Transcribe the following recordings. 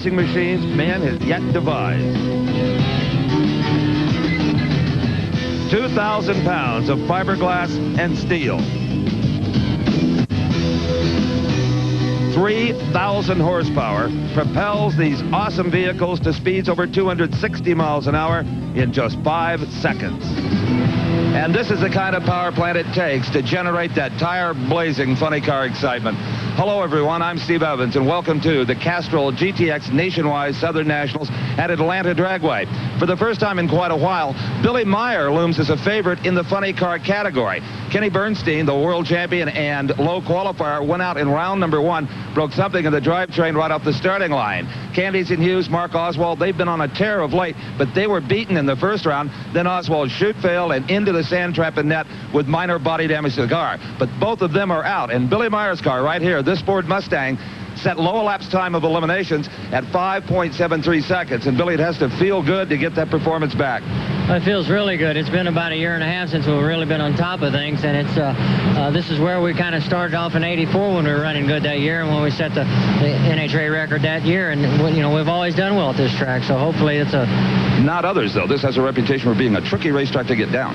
machines man has yet devised. 2,000 pounds of fiberglass and steel. 3,000 horsepower propels these awesome vehicles to speeds over 260 miles an hour in just 5 seconds. And this is the kind of power plant it takes to generate that tire-blazing funny car excitement. Hello, everyone. I'm Steve Evans, and welcome to the Castrol GTX Nationwide Southern Nationals at Atlanta Dragway. For the first time in quite a while, Billy Meyer looms as a favorite in the funny car category. Kenny Bernstein, the world champion and low qualifier, went out in round number 1, broke something in the drivetrain right off the starting line. Candies and Hughes, Mark Oswald, they've been on a tear of late, but they were beaten in the first round. Then Oswald shoot failed and into the sand trap and net with minor body damage to the car. But both of them are out, and Billy Meyer's car right here, this Ford Mustang, set low elapsed time of eliminations at 5.73 seconds. And Billy, it has to feel good to get that performance back. It feels really good. It's been about a year and a half since we've really been on top of things, and it's this is where we kind of started off in '84 when we were running good that year, and when we set the NHRA record that year. And you know, we've always done well at this track, so hopefully it's a. Not others, though. This has a reputation for being a tricky racetrack to get down.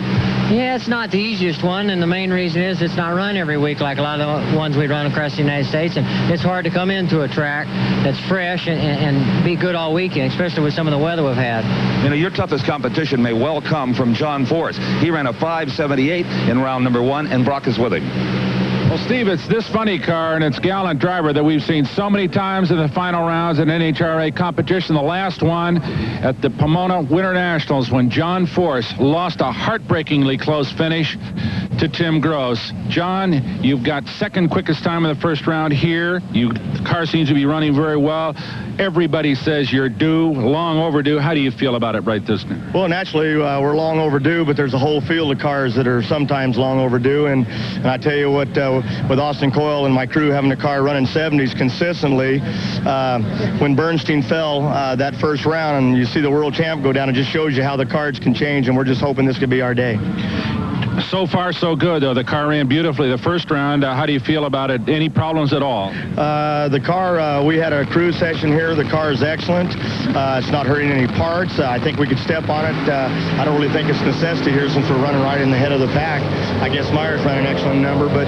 Yeah, it's not the easiest one, and the main reason is it's not run every week like a lot of the ones we run across the United States, and it's hard to come into a track that's fresh and be good all weekend, especially with some of the weather we've had. You know, your toughest competition may well come from John Force. He ran a 5.78 in round number 1, and Brock is with him. Well, Steve, it's this funny car and its gallant driver that we've seen so many times in the final rounds in NHRA competition. The last one at the Pomona Winter Nationals when John Force lost a heartbreakingly close finish to Tim Gross. John, you've got second quickest time in the first round here. The car seems to be running very well. Everybody says you're due, long overdue. How do you feel about it right this now? Well, naturally, we're long overdue, but there's a whole field of cars that are sometimes long overdue. And I tell you what, with Austin Coyle and my crew having a car running 70s consistently, when Bernstein fell that first round and you see the world champ go down, it just shows you how the cards can change, and we're just hoping this could be our day. So far, so good, though. The car ran beautifully the first round. How do you feel about it? Any problems at all? The car, we had a cruise session here. The car is excellent. It's not hurting any parts. I think we could step on it. I don't really think it's a necessity here since we're running right in the head of the pack. I guess Meyer's ran an excellent number, but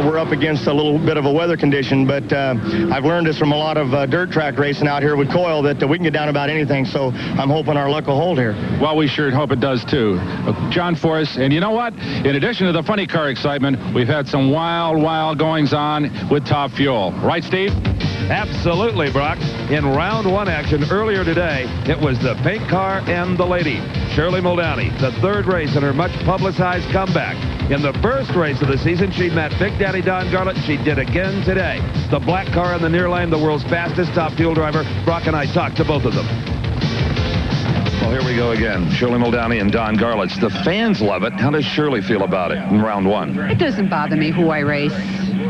we're up against a little bit of a weather condition. But I've learned this from a lot of dirt track racing out here with Coyle that we can get down about anything. So I'm hoping our luck will hold here. Well, we sure hope it does, too. John Force. And you know what? In addition to the funny car excitement, we've had some wild goings-on with Top Fuel. Right, Steve? Absolutely, Brock. In round 1 action earlier today, it was the pink car and the lady, Shirley Muldowney, the third race in her much-publicized comeback. In the first race of the season, she met Big Daddy Don Garlett. She did again today. The black car in the near lane, the world's fastest Top Fuel driver. Brock and I talked to both of them. Well, here we go again. Shirley Muldowney and Don Garlett. The fans love it. How does Shirley feel about it in round 1? It doesn't bother me who I race.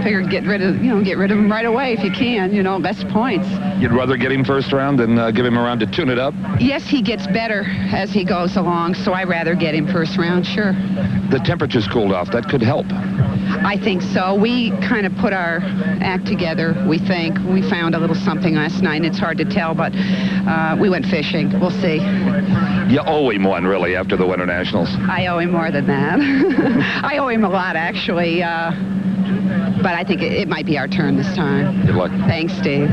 Figure get rid of him right away if you can. Best points. You'd rather get him first round than give him a round to tune it up? Yes, he gets better as he goes along, so I'd rather get him first round, sure. The temperature's cooled off. That could help. I think so. We kind of put our act together, we think. We found a little something last night. It's hard to tell, but we went fishing. We'll see. You owe him one, really, after the Winter Nationals. I owe him more than that. I owe him a lot, actually. But I think it might be our turn this time. Good luck. Thanks, Steve.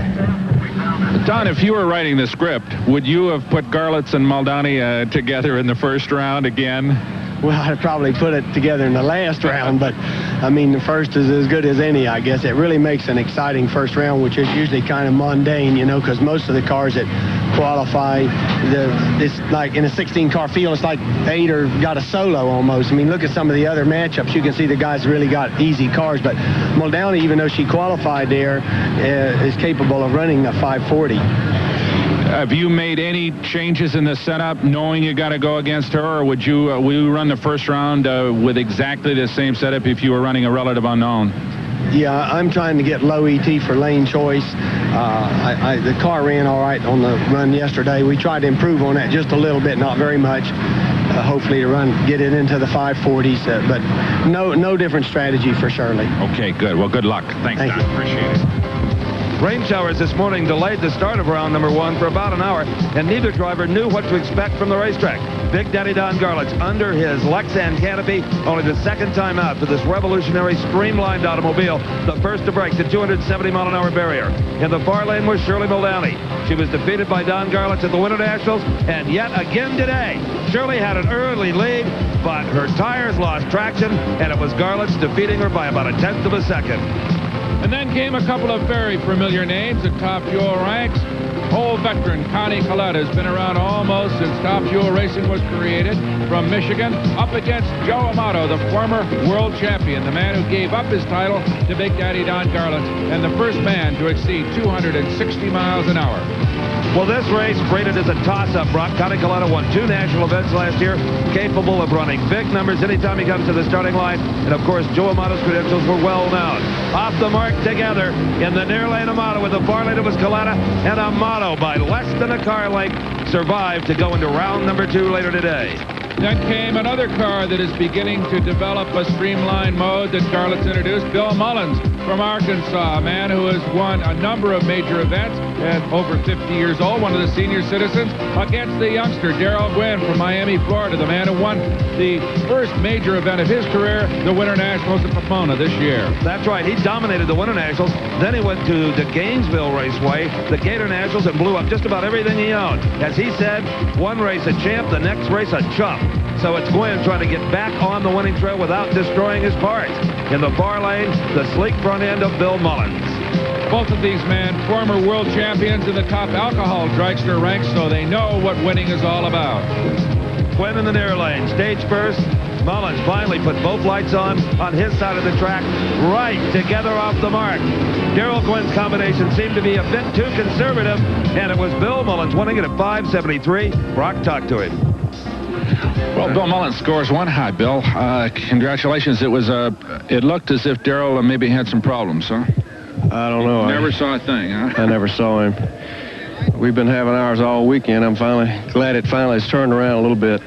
Don, if you were writing the script, would you have put Garlett and Muldowney together in the first round again? Well, I'd probably put it together in the last round, but, I mean, the first is as good as any, I guess. It really makes an exciting first round, which is usually kind of mundane, because most of the cars that qualify, it's like in a 16-car field, it's like 8 or got a solo almost. I mean, look at some of the other matchups. You can see the guys really got easy cars, but Muldowney, even though she qualified there, is capable of running a 540. Have you made any changes in the setup knowing you got to go against her, or would you run the first round with exactly the same setup if you were running a relative unknown? Yeah, I'm trying to get low ET for lane choice. The car ran all right on the run yesterday. We tried to improve on that just a little bit, not very much. Hopefully to get it into the 540s, but no different strategy for Shirley. Okay, good. Well, good luck. Thanks, Don. Appreciate it. Rain showers this morning delayed the start of round number 1 for about an hour, and neither driver knew what to expect from the racetrack. Big Daddy Don Garlits under his Lexan canopy, only the second time out for this revolutionary streamlined automobile, the first to break the 270-mile-an-hour barrier. In the far lane was Shirley Muldowney. She was defeated by Don Garlits at the Winter Nationals, and yet again today, Shirley had an early lead, but her tires lost traction, and it was Garlits defeating her by about a tenth of a second. And then came a couple of very familiar names at Top Fuel ranks. Old veteran Connie Collette has been around almost since Top Fuel Racing was created, from Michigan, up against Joe Amato, the former world champion, the man who gave up his title to Big Daddy Don Garlits, and the first man to exceed 260 miles an hour. Well, this race, rated as a toss-up, Brock. Connie Collette won 2 national events last year, capable of running big numbers anytime he comes to the starting line. And, of course, Joe Amato's credentials were well known. Off the mark together in the near lane, Amato. With the far lane, it was Collette, and Amato, by less than a car length, survived to go into round number 2 later today. Then came another car that is beginning to develop a streamlined mode that Garlits introduced, Bill Mullins from Arkansas, a man who has won a number of major events at over 50 years old, one of the senior citizens, against the youngster Darrell Gwynn from Miami, Florida, the man who won the first major event of his career, the Winter Nationals at Pomona this year. That's right. He dominated the Winter Nationals. Then he went to the Gainesville Raceway, the Gator Nationals, and blew up just about everything he owned. As he said, one race a champ, the next race a chump. So it's Gwynn trying to get back on the winning trail without destroying his parts. In the far lane, the sleek front end of Bill Mullins. Both of these men, former world champions in the top alcohol dragster ranks, so they know what winning is all about. Gwynn in the near lane, stage first. Mullins finally put both lights on his side of the track, right together off the mark. Darrell Gwynn's combination seemed to be a bit too conservative, and it was Bill Mullins winning it at 573. Brock talked to him. Well, Bill Mullins scores 1 high, Bill. Congratulations. It looked as if Darrell maybe had some problems, huh? I don't know. Never saw a thing, huh? I never saw him. We've been having ours all weekend. I'm glad it finally has turned around a little bit.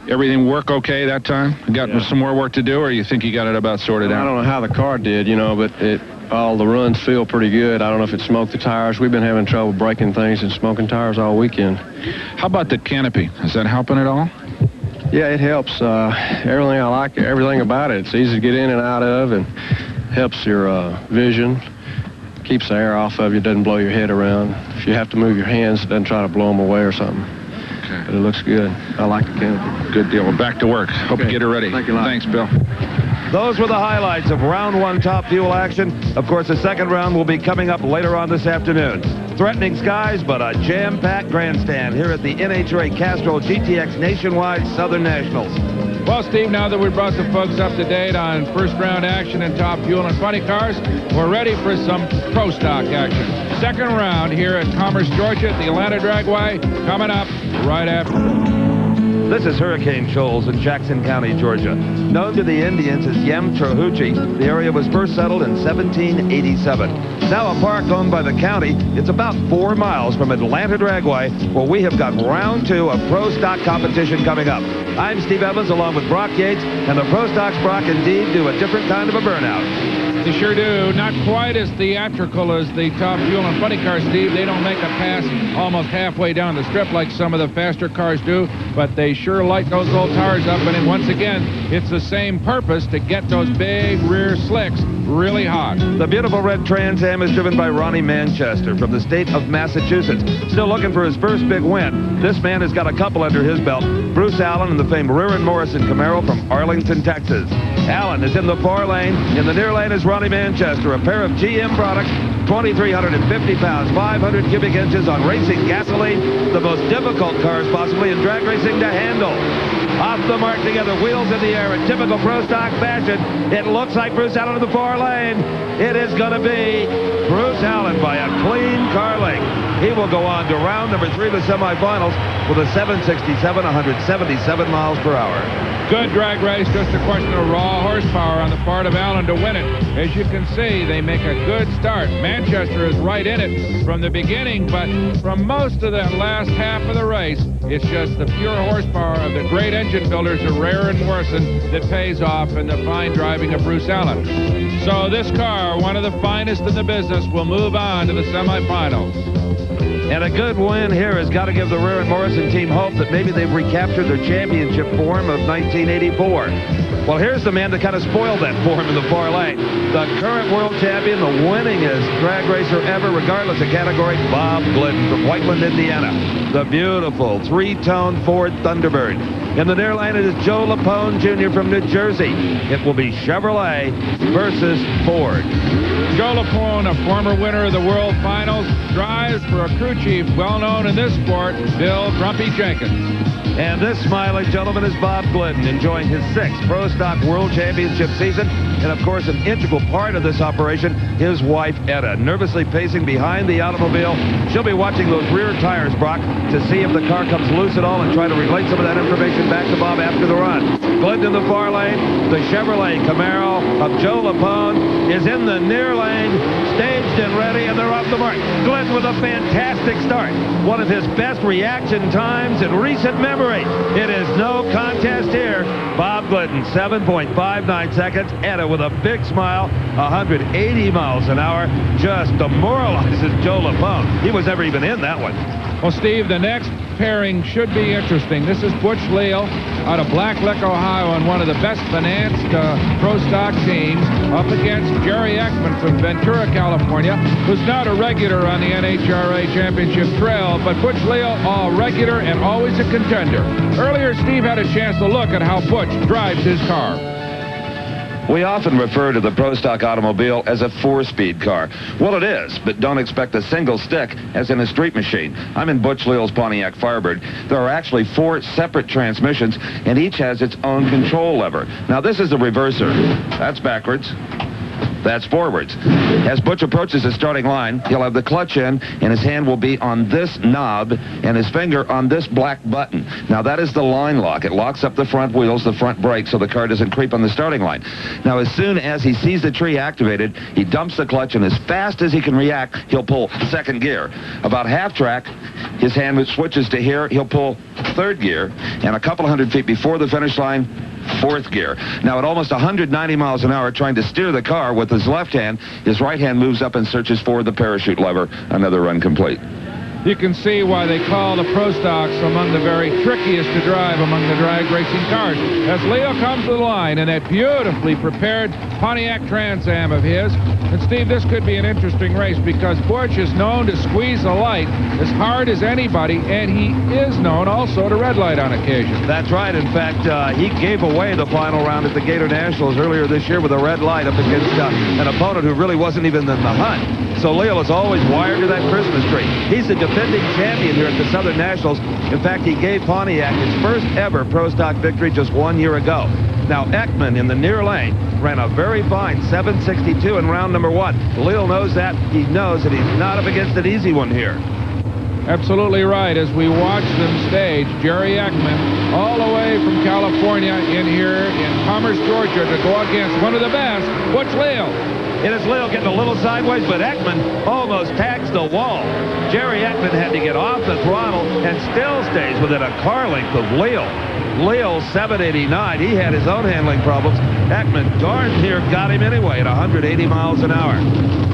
Everything work okay that time? Got some more work to do, or you think you got it about sorted out? I don't know how the car did, but all the runs feel pretty good. I don't know if it smoked the tires. We've been having trouble breaking things and smoking tires all weekend. How about the canopy? Is that helping at all? Yeah, it helps. Everything I like, everything about it. It's easy to get in and out of, and helps your vision. Keeps the air off of you, doesn't blow your head around. If you have to move your hands, it doesn't try to blow them away or something. Okay. But it looks good. I like the canopy. Good deal. Well, back to work. Hope you get it ready. Thank you a lot. Thanks, Bill. Those were the highlights of round 1 Top Fuel action. Of course, the second round will be coming up later on this afternoon. Threatening skies, but a jam-packed grandstand here at the NHRA Castrol GTX Nationwide Southern Nationals. Well, Steve, now that we brought the folks up to date on first round action in Top Fuel and funny cars, we're ready for some pro stock action. Second round here at Commerce, Georgia at the Atlanta Dragway, coming up right after. This is Hurricane Shoals in Jackson County, Georgia. Known to the Indians as Yem Trahuchi, the area was first settled in 1787. Now a park owned by the county, it's about 4 miles from Atlanta Dragway, where we have got round 2 of Pro Stock competition coming up. I'm Steve Evans along with Brock Yates, and the Pro Stocks, Brock, indeed do a different kind of a burnout. They sure do. Not quite as theatrical as the Top Fuel and funny cars, Steve. They don't make a pass almost halfway down the strip like some of the faster cars do, but they sure light those old tires up. And then once again, it's the same purpose, to get those big rear slicks really hot. The beautiful red Trans Am is driven by Ronnie Manchester from the state of Massachusetts. Still looking for his first big win. This man has got a couple under his belt. Bruce Allen and the famed Rear Morrison Camaro from Arlington, Texas. Allen is in the far lane. In the near lane is Ronnie Manchester, a pair of GM products, 2,350 pounds, 500 cubic inches on racing gasoline, the most difficult cars possibly in drag racing to handle. Off the mark together, wheels in the air in typical Pro Stock fashion. It looks like Bruce Allen in the far lane. It is going to be Bruce Allen by a clean car length. He will go on to round number 3 of the semifinals with a 767, 177 miles per hour. Good drag race, just a question of raw horsepower on the part of Allen to win it. As you can see, they make a good start. Manchester is right in it from the beginning, but from most of that last half of the race, it's just the pure horsepower of the great engine builders of Rare and Morrison that pays off in the fine driving of Bruce Allen. So this car, one of the finest in the business, will move on to the semifinals. And a good win here has got to give the Rare and Morrison team hope that maybe they've recaptured their championship form of 1984. Well, here's the man that kind of spoiled that form in the far lane. The current world champion, the winningest drag racer ever, regardless of category, Bob Glidden from Whiteland, Indiana. The beautiful three-tone Ford Thunderbird. In the near lane, it is Joe Lapone Jr. from New Jersey. It will be Chevrolet versus Ford. Joe Lapone, a former winner of the World Finals, drives for a crew chief well known in this sport, Bill Grumpy Jenkins. And this smiling gentleman is Bob Glidden, enjoying his 6th Pro Stock World Championship season. And, of course, an integral part of this operation, his wife, Etta, nervously pacing behind the automobile. She'll be watching those rear tires, Brock, to see if the car comes loose at all and try to relate some of that information back to Bob after the run. Glidden in the far lane. The Chevrolet Camaro of Joe Lapone is in the near lane, staged and ready, and they're off the mark. Glidden with a fantastic start. One of his best reaction times in recent memory. It is no contest here. Bob Glidden, 7.59 seconds. Etta with a big smile, 180 miles an hour. Just demoralizes Joe Lapone. He was never even in that one. Well, Steve, the next pairing should be interesting. This is Butch Leal out of Blacklick, Ohio, and one of the best financed pro stock teams, up against Jerry Ekman from Ventura, California, who's not a regular on the NHRA championship trail, but Butch Leal, all regular and always a contender. Earlier, Steve had a chance to look at how Butch drives his car. We often refer to the Pro Stock automobile as a 4-speed car. Well, it is, but don't expect a single stick as in a street machine. I'm in Butch Leal's Pontiac Firebird. There are actually 4 separate transmissions, and each has its own control lever. Now, this is the reverser. That's backwards. That's forwards. As Butch approaches the starting line, he'll have the clutch in, and his hand will be on this knob and his finger on this black button. Now, that is the line lock. It locks up the front wheels, the front brakes, so the car doesn't creep on the starting line. Now, as soon as he sees the tree activated, he dumps the clutch, and as fast as he can react, he'll pull second gear. About half track, his hand switches to here. He'll pull third gear, and a couple hundred feet before the finish line, fourth gear. Now, at almost 190 miles an hour, trying to steer the car with his left hand, his right hand moves up and searches for the parachute lever. Another run complete. You can see why they call the Pro Stocks among the very trickiest to drive among the drag racing cars. As Leo comes to the line in that beautifully prepared Pontiac Trans Am of his. And, Steve, this could be an interesting race because Butch is known to squeeze the light as hard as anybody, and he is known also to red light on occasion. That's right. In fact, he gave away the final round at the Gator Nationals earlier this year with a red light up against an opponent who really wasn't even in the hunt. So Leo is always wired to that Christmas tree. He's the defending champion here at the Southern Nationals. In fact, he gave Pontiac his first ever Pro Stock victory just 1 year ago. Now, Ekman in the near lane ran a very fine 762 in round number 1. Leo knows that. He knows that he's not up against an easy one here. Absolutely right. As we watch them stage, Jerry Ekman, all the way from California in here in Commerce, Georgia, to go against one of the best, Butch Leal. It is Leal getting a little sideways, but Ekman almost tags the wall. Jerry Ekman had to get off the throttle and still stays within a car length of Leal. Leal, 789. He had his own handling problems. Ekman, darn near got him anyway at 180 miles an hour.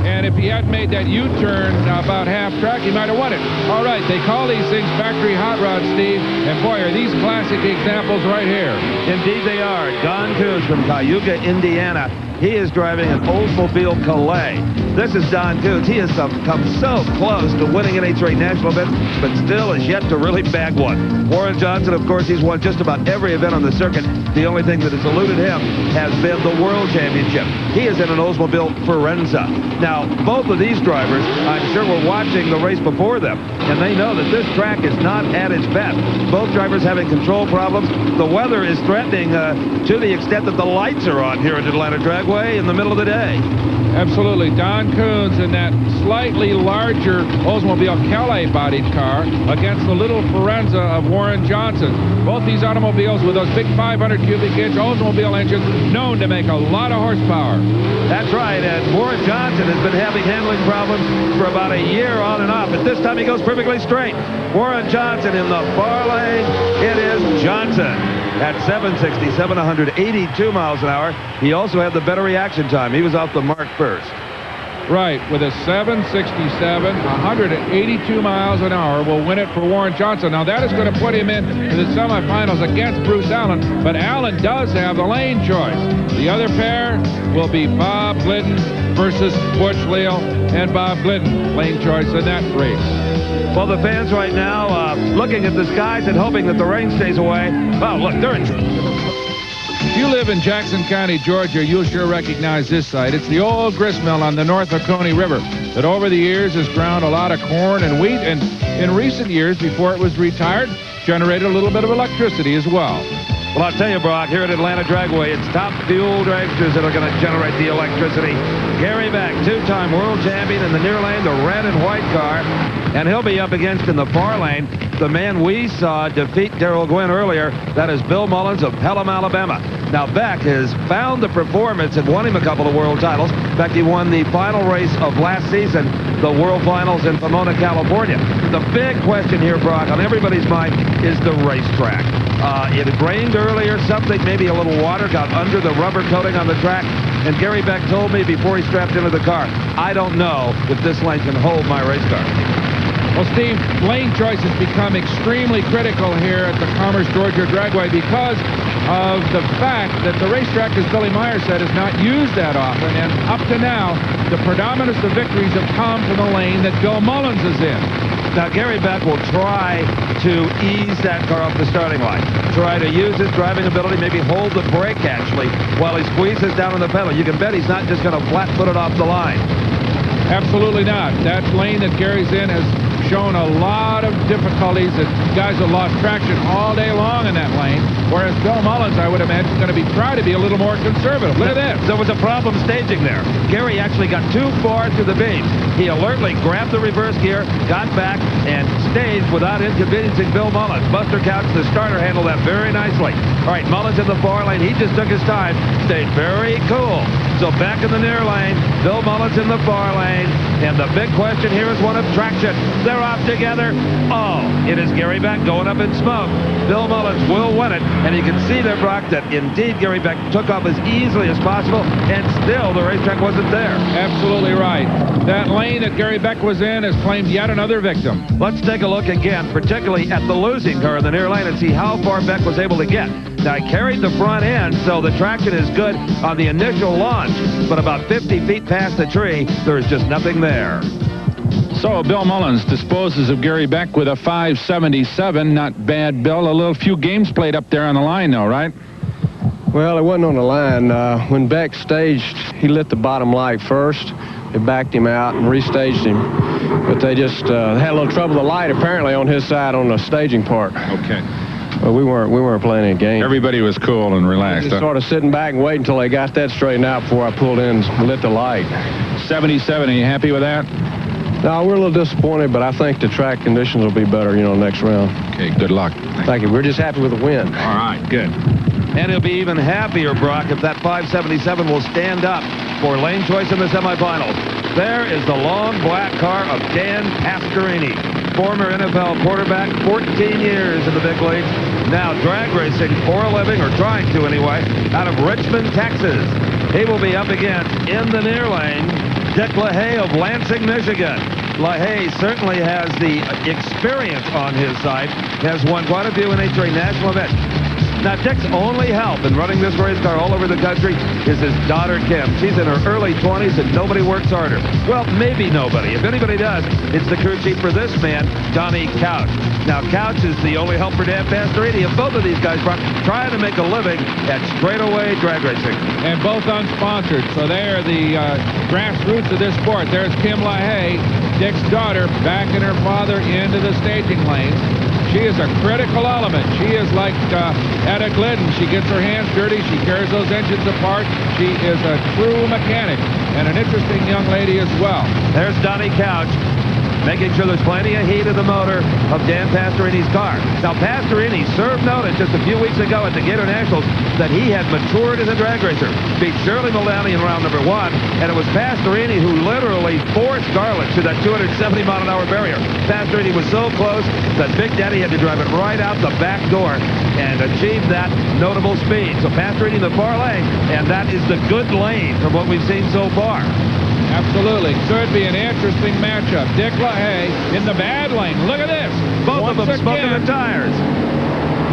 And if he hadn't made that U-turn about half track, he might have won it. All right, they call these things factory hot rods, Steve. And boy, are these classic examples right here. Indeed they are. Don Coos from Cayuga, Indiana. He is driving an Oldsmobile Calais. This is Don Coons. He has come so close to winning NHRA national event, but still is yet to really bag one. Warren Johnson, of course, he's won just about every event on the circuit. The only thing that has eluded him has been the World Championship. He is in an Oldsmobile Forenza. Now, both of these drivers, I'm sure, were watching the race before them, and they know that this track is not at its best. Both drivers having control problems. The weather is threatening to the extent that the lights are on here at Atlanta Dragway in the middle of the day. Absolutely. Don Coons in that slightly larger Oldsmobile Calais-bodied car against the little Forenza of Warren Johnson. Both these automobiles with those big 500 cubic inch Oldsmobile engines known to make a lot of horsepower. That's right, and Warren Johnson has been having handling problems for about a year on and off, but this time he goes perfectly straight. Warren Johnson in the far lane. It is Johnson. At 767, 182 miles an hour. He also had the better reaction time. He was off the mark first. Right, with a 767, 182 miles an hour will win it for Warren Johnson. Now, that is going to put him in the semifinals against Bruce Allen, but Allen does have the lane choice. The other pair will be Bob Glidden versus Butch Leal, and Bob Glidden lane choice in that race. Well, the fans right now looking at the skies and hoping that the rain stays away. Wow, look, they're in. If you live in Jackson County, Georgia, you'll sure recognize this site. It's the old grist mill on the North Oconee River that over the years has ground a lot of corn and wheat, and in recent years, before it was retired, generated a little bit of electricity as well. Well, I'll tell you, Brock, here at Atlanta Dragway, it's top fuel dragsters that are going to generate the electricity. Gary Beck, two-time world champion in the near lane, the red and white car. And he'll be up against, in the far lane, the man we saw defeat Darrell Gwynn earlier. That is Bill Mullins of Pelham, Alabama. Now, Beck has found the performance and won him a couple of world titles. In fact, he won the final race of last season, the World Finals in Pomona, California. The big question here, Brock, on everybody's mind is the racetrack. It had rained earlier, something, maybe a little water got under the rubber coating on the track, and Gary Beck told me before he strapped into the car, I don't know if this lane can hold my race car. Well, Steve, lane choice has become extremely critical here at the Commerce, Georgia Dragway because of the fact that the racetrack, as Billy Meyer said, is not used that often, and up to now, the predominance of victories have come from the lane that Bill Mullins is in. Now, Gary Beck will try to ease that car off the starting line. Try to use his driving ability, maybe hold the brake, actually, while he squeezes down on the pedal. You can bet he's not just going to flat-foot it off the line. Absolutely not. That lane that Gary's in has shown a lot of difficulties. That guys have lost traction all day long in that lane, whereas Bill Mullins, I would imagine, is going to be trying to be a little more conservative. Look at this. There was a problem staging there. Gary actually got too far through the beams. He alertly grabbed the reverse gear, got back, and staged without inconveniencing Bill Mullins. Buster Couch, the starter, handled that very nicely. All right, Mullins in the far lane. He just took his time, stayed very cool. So back in the near lane, Bill Mullins in the far lane, and the big question here is one of traction. They're off together. Oh, it is Gary Beck going up in smoke. Bill Mullins will win it, and you can see there, Brock, that indeed Gary Beck took off as easily as possible, and still the racetrack wasn't there. Absolutely right. That lane that Gary Beck was in has claimed yet another victim. Let's take a look again, particularly at the losing car in the near lane, and see how far Beck was able to get. Now, he carried the front end, so the traction is good on the initial launch, but about 50 feet past the tree, there is just nothing there. So Bill Mullins disposes of Gary Beck with a 577. Not bad, Bill. A little few games played up there on the line, though, right? Well, it wasn't on the line. When Beck staged, he lit the bottom light first. They backed him out and restaged him. But they just had a little trouble with the light, apparently, on his side on the staging part. Okay. Well, we weren't playing any games. Everybody was cool and relaxed. Just sort of sitting back and waiting until they got that straightened out before I pulled in and lit the light. 77, are you happy with that? No, we're a little disappointed, but I think the track conditions will be better, next round. Okay, good luck. Thank you. We're just happy with the win. All right, good. And he'll be even happier, Brock, if that 577 will stand up for lane choice in the semifinals. There is the long black car of Dan Pasquini, former NFL quarterback, 14 years in the big leagues, now drag racing for a living, or trying to anyway, out of Richmond, Texas. He will be up against, in the near lane, Dick LaHaye of Lansing, Michigan. LaHaye certainly has the experience on his side, has won quite a few NHRA national events. Now, Dick's only help in running this race car all over the country is his daughter, Kim. She's in her early 20s, and nobody works harder. Well, maybe nobody. If anybody does, it's the crew chief for this man, Donnie Couch. Now, Couch is the only help for Dan Pastorini, and both of these guys are trying to make a living at straightaway drag racing. And both unsponsored, so they are the grassroots of this sport. There's Kim LaHaye, Dick's daughter, backing her father into the staging lanes. She is a critical element. She is like Etta Glidden. She gets her hands dirty. She carries those engines apart. She is a true mechanic and an interesting young lady as well. There's Donnie Couch, making sure there's plenty of heat in the motor of Dan Pastorini's car. Now, Pastorini served notice just a few weeks ago at the Gator Nationals that he had matured as a drag racer. Beat Shirley Muldowney in round number 1, and it was Pastorini who literally forced Garlits to that 270-mile-an-hour barrier. Pastorini was so close that Big Daddy had to drive it right out the back door and achieve that notable speed. So Pastorini in the far lane, and that is the good lane from what we've seen so far. Absolutely. Could be an interesting matchup. Dick LaHaye in the bad lane. Look at this. Both of them smoking the tires.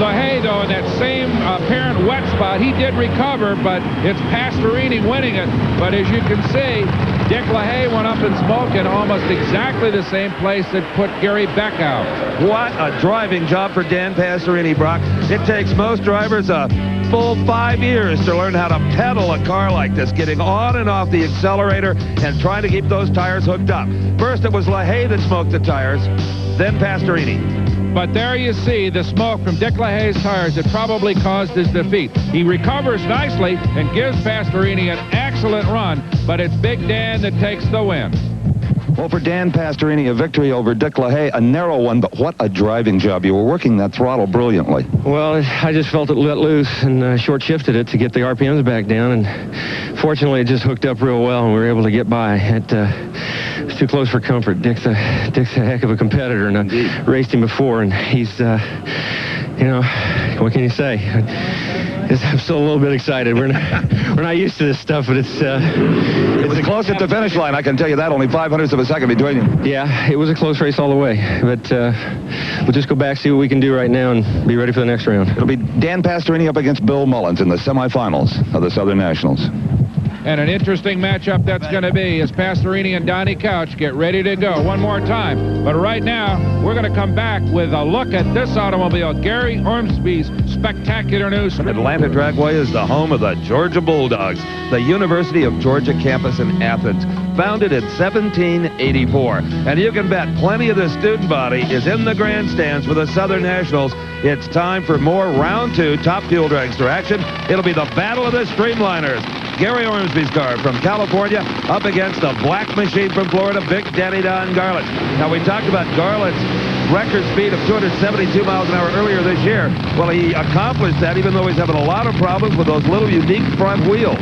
LaHaye, though, in that same apparent wet spot, he did recover, but it's Pastorini winning it. But as you can see, Dick LaHaye went up in smoke in almost exactly the same place that put Gary Beck out. What a driving job for Dan Pastorini, Brock. It takes most drivers a full 5 years to learn how to pedal a car like this, getting on and off the accelerator and trying to keep those tires hooked up. First, it was LaHaye that smoked the tires, then Pastorini. But there you see the smoke from Dick LaHaye's tires that probably caused his defeat. He recovers nicely and gives Pastorini an excellent run, but it's Big Dan that takes the win. Well, for Dan Pastorini, a victory over Dick LaHaye, a narrow one, but what a driving job. You were working that throttle brilliantly. Well, I just felt it let loose and short-shifted it to get the RPMs back down, and fortunately it just hooked up real well and we were able to get by. It's too close for comfort. Dick's a heck of a competitor, and I raced him before, and he's, you know, what can you say? I'm still a little bit excited. We're not used to this stuff, but it's close at the finish line, I can tell you that. Only 0.05 of a second between you. Yeah, it was a close race all the way, but we'll just go back, see what we can do right now, and be ready for the next round. It'll be Dan Pastorini up against Bill Mullins in the semifinals of the Southern Nationals. And an interesting matchup that's going to be as Pastorini and Donnie Couch get ready to go one more time. But right now, we're going to come back with a look at this automobile, Gary Ormsby's spectacular new street. Atlanta Dragway is the home of the Georgia Bulldogs, the University of Georgia campus in Athens, founded in 1784. And you can bet plenty of the student body is in the grandstands for the Southern Nationals. It's time for more round 2 top fuel dragster action. It'll be the battle of the streamliners. Gary Ormsby's car from California up against the black machine from Florida, Big Daddy Don Garlits. Now, we talked about Garlits' record speed of 272 miles an hour earlier this year. Well, he accomplished that even though he's having a lot of problems with those little unique front wheels.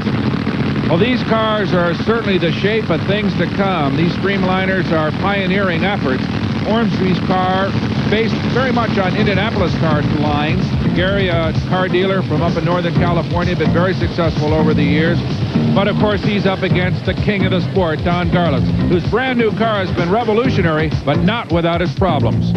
Well, these cars are certainly the shape of things to come. These streamliners are pioneering efforts. Ormsby's car, based very much on Indianapolis car lines. Gary, a car dealer from up in Northern California, been very successful over the years. But, of course, he's up against the king of the sport, Don Garlits, whose brand new car has been revolutionary, but not without its problems.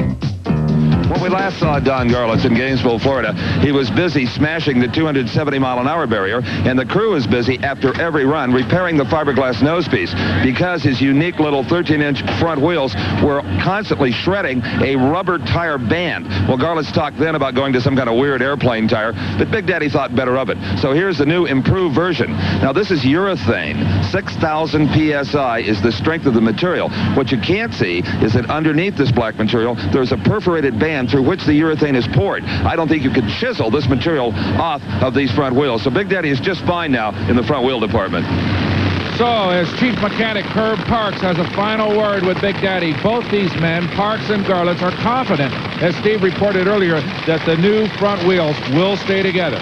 When we last saw Don Garlits in Gainesville, Florida, he was busy smashing the 270-mile-an-hour barrier, and the crew was busy after every run repairing the fiberglass nose piece because his unique little 13-inch front wheels were constantly shredding a rubber tire band. Well, Garlits talked then about going to some kind of weird airplane tire, but Big Daddy thought better of it. So here's the new improved version. Now, this is urethane. 6,000 PSI is the strength of the material. What you can't see is that underneath this black material, there's a perforated band through which the urethane is poured. I don't think you could chisel this material off of these front wheels. So Big Daddy is just fine now in the front wheel department. So, as Chief Mechanic Herb Parks has a final word with Big Daddy, both these men, Parks and Garlits, are confident, as Steve reported earlier, that the new front wheels will stay together.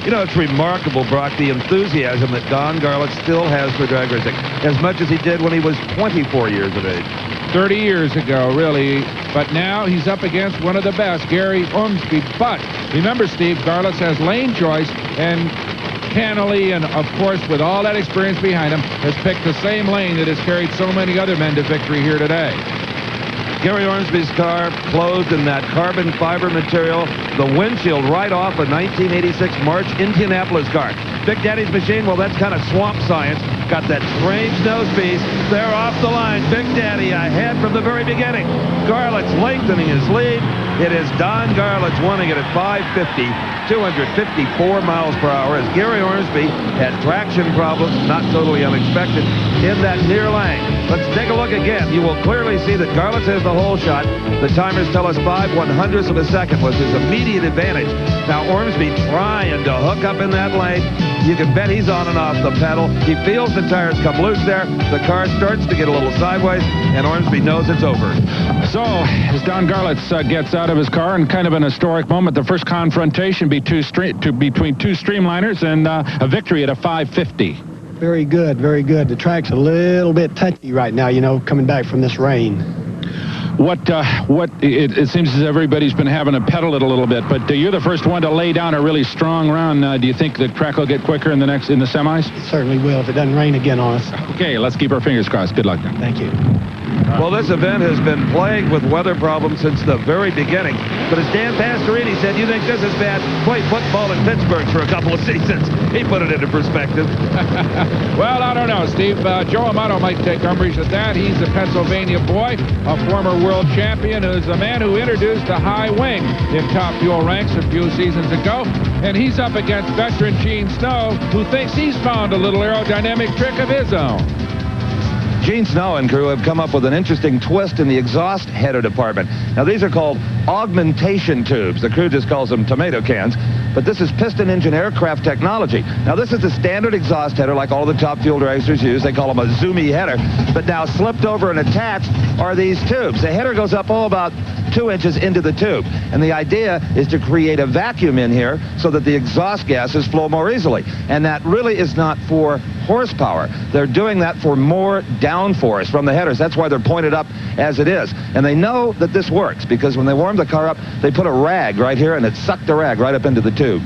You know, it's remarkable, Brock, the enthusiasm that Don Garlits still has for drag racing, as much as he did when he was 24 years of age. 30 years ago, really. But now he's up against one of the best, Gary Ormsby. But remember, Steve, Garlits has lane choice, and cannily, and of course, with all that experience behind him, has picked the same lane that has carried so many other men to victory here today. Gary Ormsby's car clothed in that carbon fiber material, the windshield right off a 1986 March Indianapolis car. Big Daddy's machine, well, that's kind of swamp science. Got that strange nose piece. They're off the line. Big Daddy ahead from the very beginning. Garlits lengthening his lead. It is Don Garlits winning it at 550, 254 miles per hour, as Gary Ormsby had traction problems, not totally unexpected, in that near lane. Let's take a look again. You will clearly see that Garlits has the whole shot. The timers tell us 5/100ths of a second was his immediate advantage. Now Ormsby trying to hook up in that lane. You can bet he's on and off the pedal. He feels the tires come loose there. The car starts to get a little sideways, and Ormsby knows it's over. So, as Don Garlits gets out of his car, and kind of an historic moment, the first confrontation between two streamliners, and a victory at a 550. Very good, very good. The track's a little bit touchy right now, you know, coming back from this rain. It seems as everybody's been having to pedal it a little bit, but you're the first one to lay down a really strong round. Do you think the track will get quicker in the semis? It certainly will if it doesn't rain again on us. Okay, let's keep our fingers crossed. Good luck then. Thank you. Well, this event has been plagued with weather problems since the very beginning. But as Dan Pastorini said, you think this is bad? Play football in Pittsburgh for a couple of seasons. He put it into perspective. Well, I don't know, Steve. Joe Amato might take umbrage at that. He's a Pennsylvania boy, a former world champion, who's a man who introduced the high wing in Top Fuel ranks a few seasons ago. And he's up against veteran Gene Snow, who thinks he's found a little aerodynamic trick of his own. Gene Snow and crew have come up with an interesting twist in the exhaust header department. Now, these are called augmentation tubes. The crew just calls them tomato cans. But this is piston engine aircraft technology. Now, this is the standard exhaust header like all the Top Fuel dragsters use. They call them a zoomy header. But now slipped over and attached are these tubes. The header goes up about 2 inches into the tube. And the idea is to create a vacuum in here so that the exhaust gases flow more easily. And that really is not for horsepower. They're doing that for more downforce from the headers. That's why they're pointed up as it is. And they know that this works because when they warm the car up, they put a rag right here and it sucked the rag right up into the tube.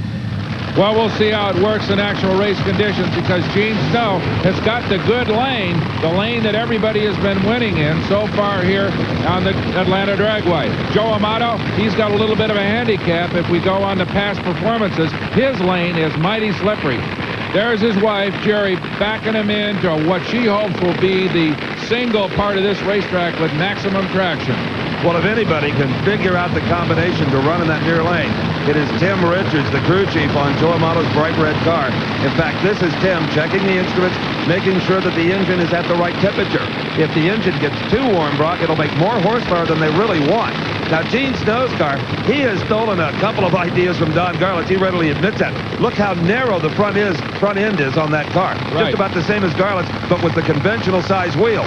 Well, we'll see how it works in actual race conditions because Gene Snow has got the good lane, the lane that everybody has been winning in so far here on the Atlanta Dragway. Joe Amato, he's got a little bit of a handicap if we go on the past performances. His lane is mighty slippery. There's his wife, Jerry, backing him into what she hopes will be the single part of this racetrack with maximum traction. Well, if anybody can figure out the combination to run in that near lane, it is Tim Richards, the crew chief on Joe Amato's bright red car. In fact, this is Tim checking the instruments, making sure that the engine is at the right temperature. If the engine gets too warm, Brock, it'll make more horsepower than they really want. Now, Gene Snow's car, he has stolen a couple of ideas from Don Garlits. He readily admits that. Look how narrow the front end is on that car. Right. Just about the same as Garlits, but with the conventional size wheel.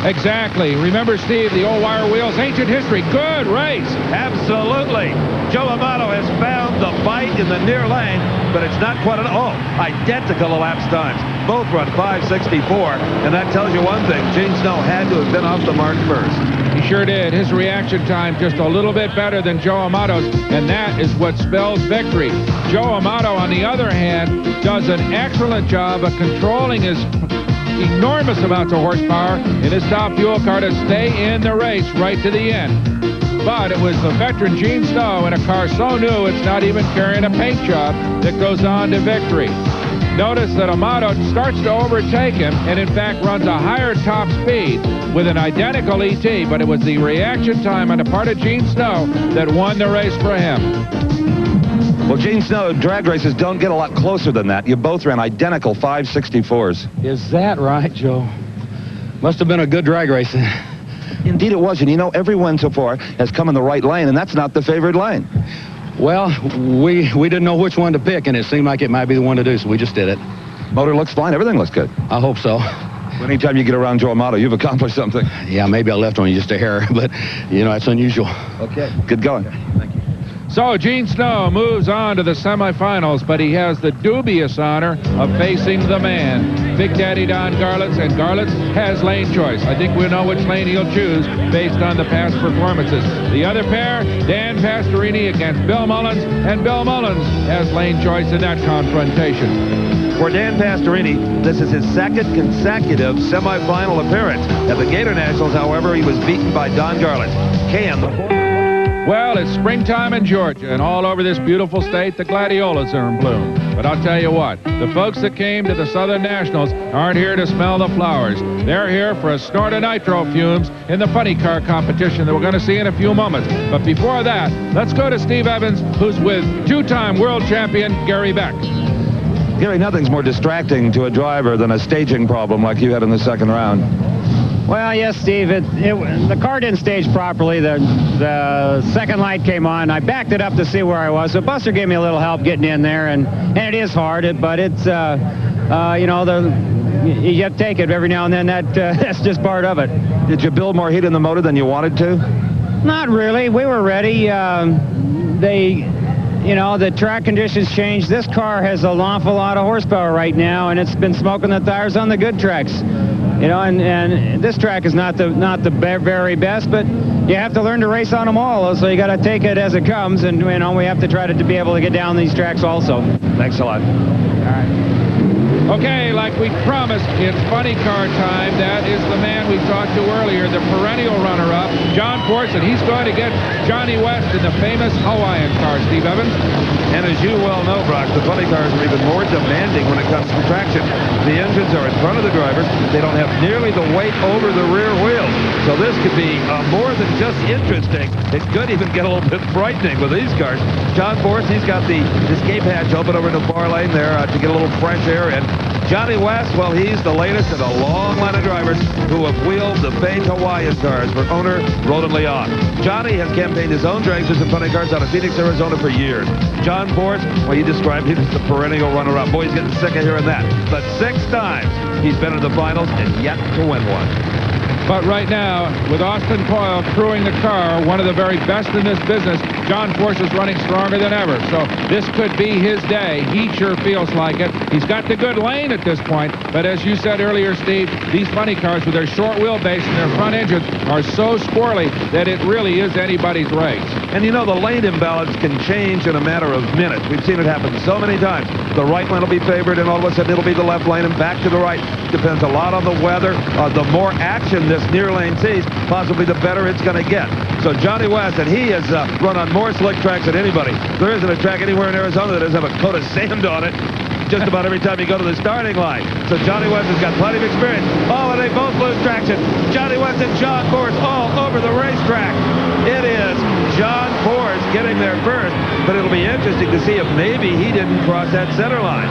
Exactly. Remember, Steve, the old wire wheels, ancient history. Good race. Absolutely. Joe Amato has found the bite in the near lane, but it's not quite identical elapsed times. Both run 5:64, and that tells you one thing. Gene Snow had to have been off the mark first. He sure did. His reaction time just a little bit better than Joe Amato's, and that is what spells victory. Joe Amato, on the other hand, does an excellent job of controlling his enormous amounts of horsepower in his Top Fuel car to stay in the race right to the end. But it was the veteran Gene Snow in a car so new it's not even carrying a paint job that goes on to victory. Notice that Amato starts to overtake him and in fact runs a higher top speed with an identical ET, but it was the reaction time on the part of Gene Snow that won the race for him. Well, Gene Snow, drag races don't get a lot closer than that. You both ran identical 5:64s. Is that right, Joe? Must have been a good drag race. Indeed it was, and you know, every win so far has come in the right lane, and that's not the favored lane. Well, we didn't know which one to pick, and it seemed like it might be the one to do, so we just did it. Motor looks fine. Everything looks good. I hope so. Anytime you get around Joe Amato, you've accomplished something. Yeah, maybe I left on you just a hair, but, you know, it's unusual. Okay. Good going. Thank you. So Gene Snow moves on to the semifinals, but he has the dubious honor of facing the man, Big Daddy Don Garlits, and Garlits has lane choice. I think we know which lane he'll choose based on the past performances. The other pair, Dan Pastorini against Bill Mullins, and Bill Mullins has lane choice in that confrontation. For Dan Pastorini, this is his second consecutive semifinal appearance. At the Gator Nationals, however, he was beaten by Don Garlits. Cam, Well, it's springtime in Georgia, and all over this beautiful state, the gladiolas are in bloom. But I'll tell you what, the folks that came to the Southern Nationals aren't here to smell the flowers. They're here for a snort of nitro fumes in the funny car competition that we're going to see in a few moments. But before that, let's go to Steve Evans, who's with two-time world champion Gary Beck. Gary, nothing's more distracting to a driver than a staging problem like you had in the second round. Well, yes, Steve, the car didn't stage properly. The second light came on. I backed it up to see where I was. So Buster gave me a little help getting in there, and it is hard, but it's, you know, you have to take it every now and then. That's just part of it. Did you build more heat in the motor than you wanted to? Not really. We were ready. You know, the track conditions changed. This car has an awful lot of horsepower right now, and it's been smoking the tires on the good tracks. You know, and this track is not the very best, but you have to learn to race on them all. So you got to take it as it comes, and you know we have to try to be able to get down these tracks also. Thanks a lot. All right. Okay, like we promised, it's funny car time. That is the man we talked to earlier, the perennial runner-up, John Force, and he's going to get Johnny West in the famous Hawaiian car, Steve Evans. And as you well know, Brock, the funny cars are even more demanding when it comes to traction. The engines are in front of the driver. They don't have nearly the weight over the rear wheels. So this could be more than just interesting. It could even get a little bit frightening with these cars. John Force, he's got the escape hatch open over in the far lane there to get a little fresh air in. Johnny West, well, he's the latest in a long line of drivers who have wheeled the famed Hawaiian cars for owner Roland Leon. Johnny has campaigned his own dragsters and funny cars out of Phoenix, Arizona for years. John Force, well, he described him as the perennial runner-up. Boy, he's getting sick of hearing that. But 6 times he's been in the finals and yet to win one. But right now, with Austin Coyle crewing the car, one of the very best in this business, John Force is running stronger than ever. So this could be his day. He sure feels like it. He's got the good lane at this point. But as you said earlier, Steve, these funny cars with their short wheelbase and their front engines are so squirrely that it really is anybody's race. And you know, the lane imbalance can change in a matter of minutes. We've seen it happen so many times. The right lane will be favored, and all of a sudden it'll be the left lane and back to the right. Depends a lot on the weather. The more action this near lane sees, possibly the better it's going to get. So Johnny West, and he has run on more slick tracks than anybody. There isn't a track anywhere in Arizona that doesn't have a coat of sand on it just about every time you go to the starting line. So Johnny West has got plenty of experience. Oh, and they both lose traction. Johnny West and John Force all over the racetrack. It is John Force getting there first, but it'll be interesting to see if maybe he didn't cross that center line.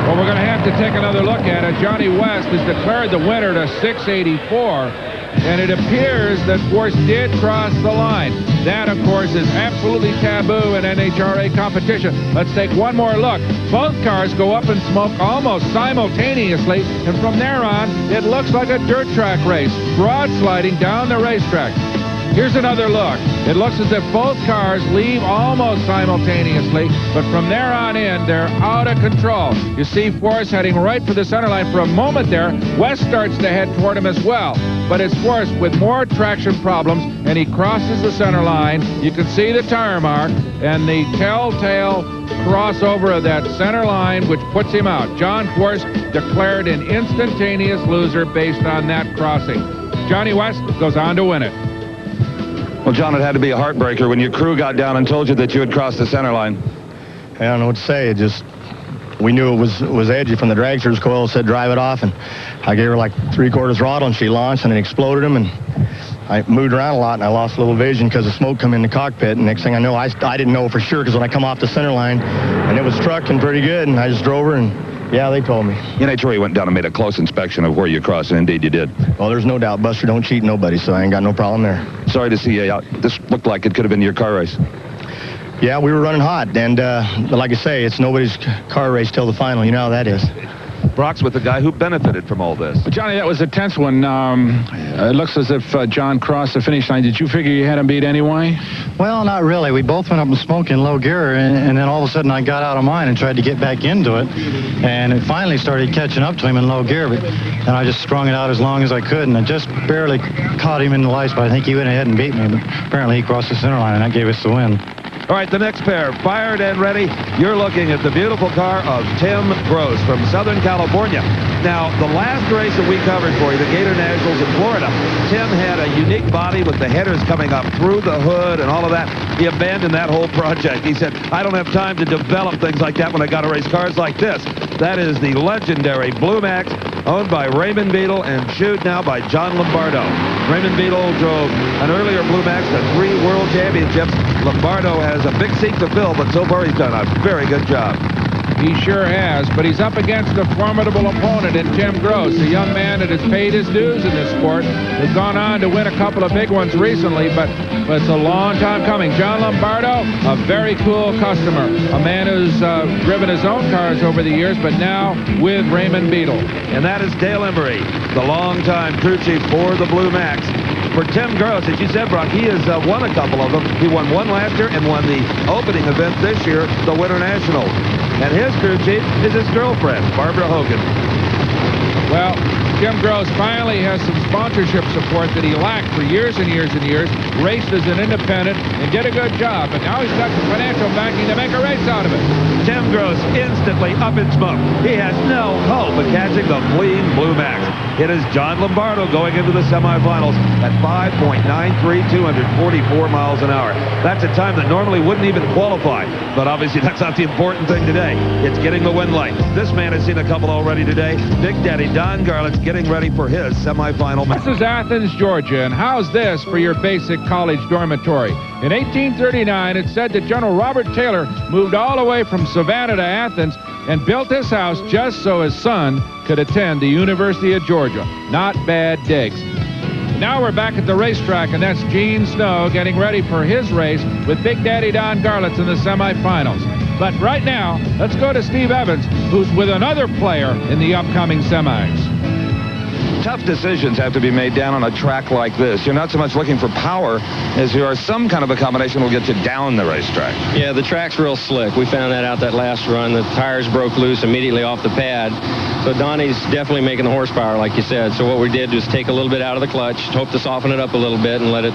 Well, we're going to have to take another look at it. Johnny West has declared the winner to 684, and it appears that Force did cross the line. That, of course, is absolutely taboo in NHRA competition. Let's take one more look. Both cars go up in smoke almost simultaneously, and from there on, it looks like a dirt track race, broad sliding down the racetrack. Here's another look. It looks as if both cars leave almost simultaneously, but from there on in, they're out of control. You see Force heading right for the center line. For a moment there, West starts to head toward him as well. But it's Force with more traction problems, and he crosses the center line. You can see the tire mark and the telltale crossover of that center line, which puts him out. John Force declared an instantaneous loser based on that crossing. Johnny West goes on to win it. Well, John, it had to be a heartbreaker when your crew got down and told you that you had crossed the center line. I don't know what to say. It just, we knew it was edgy from the dragsters. Coyle said drive it off, and I gave her like 3/4 throttle, and she launched, and it exploded him, and I moved around a lot, and I lost a little vision because the smoke come in the cockpit, and next thing I know, I didn't know for sure because when I come off the center line, and it was trucking pretty good, and I just drove her, and yeah, they told me. NHRA went down and made a close inspection of where you crossed, and indeed you did. Well, there's no doubt. Buster don't cheat nobody, so I ain't got no problem there. Sorry to see you out. This looked like it could have been your car race. Yeah, we were running hot, and like I say, it's nobody's car race till the final. You know how that is. Brock's with the guy who benefited from all this. But Johnny, that was a tense one. It looks as if John crossed the finish line. Did you figure you had him beat anyway? Well, not really. We both went up and smoked in low gear, and then all of a sudden I got out of mine and tried to get back into it, and it finally started catching up to him in low gear, and I just strung it out as long as I could, and I just barely caught him in the lights, but I think he went ahead and beat me. But apparently he crossed the center line, and that gave us the win. All right, the next pair, fired and ready. You're looking at the beautiful car of Tim Gross from Southern California. Now, the last race that we covered for you, the Gator Nationals in Florida, Tim had a unique body with the headers coming up through the hood and all of that. He abandoned that whole project. He said, I don't have time to develop things like that when I got to race cars like this. That is the legendary Blue Max, owned by Raymond Beadle and shoed now by John Lombardo. Raymond Beadle drove an earlier Blue Max to 3 world championships. Lombardo has a big seat to fill, but so far he's done a very good job. He sure has, but he's up against a formidable opponent in Tim Gross, a young man that has paid his dues in this sport, has gone on to win a couple of big ones recently, but it's a long time coming. John Lombardo, a very cool customer, a man who's driven his own cars over the years, but now with Raymond Beadle. And that is Dale Embry, the longtime crew chief for the Blue Max. For Tim Gross, as you said, Brock, he has won a couple of them. He won one last year and won the opening event this year, the Winter National. And his crew chief is his girlfriend, Barbara Hogan. Well, Tim Gross finally has some sponsorship support that he lacked for years and years and years, raced as an independent and did a good job, but now he's got the financial backing to make a race out of it. Tim Gross instantly up in smoke. He has no hope of catching the fleeing Blue Max. It is John Lombardo going into the semifinals at 5.93, 244 miles an hour. That's a time that normally wouldn't even qualify, but obviously that's not the important thing today. It's getting the win light. This man has seen a couple already today. Big Daddy Don Garlett's getting ready for his semifinal match. This is Athens, Georgia, and how's this for your basic college dormitory? In 1839, it's said that General Robert Taylor moved all the way from Savannah to Athens and built this house just so his son could attend the University of Georgia. Not bad digs. Now we're back at the racetrack, and that's Gene Snow getting ready for his race with Big Daddy Don Garlitz in the semifinals. But right now, let's go to Steve Evans, who's with another player in the upcoming semis. Tough decisions have to be made down on a track like this. You're not so much looking for power as you are some kind of a combination that will get you down the racetrack. Yeah, the track's real slick. We found that out that last run. The tires broke loose immediately off the pad. So Donnie's definitely making the horsepower, like you said. So what we did was take a little bit out of the clutch, hope to soften it up a little bit and let it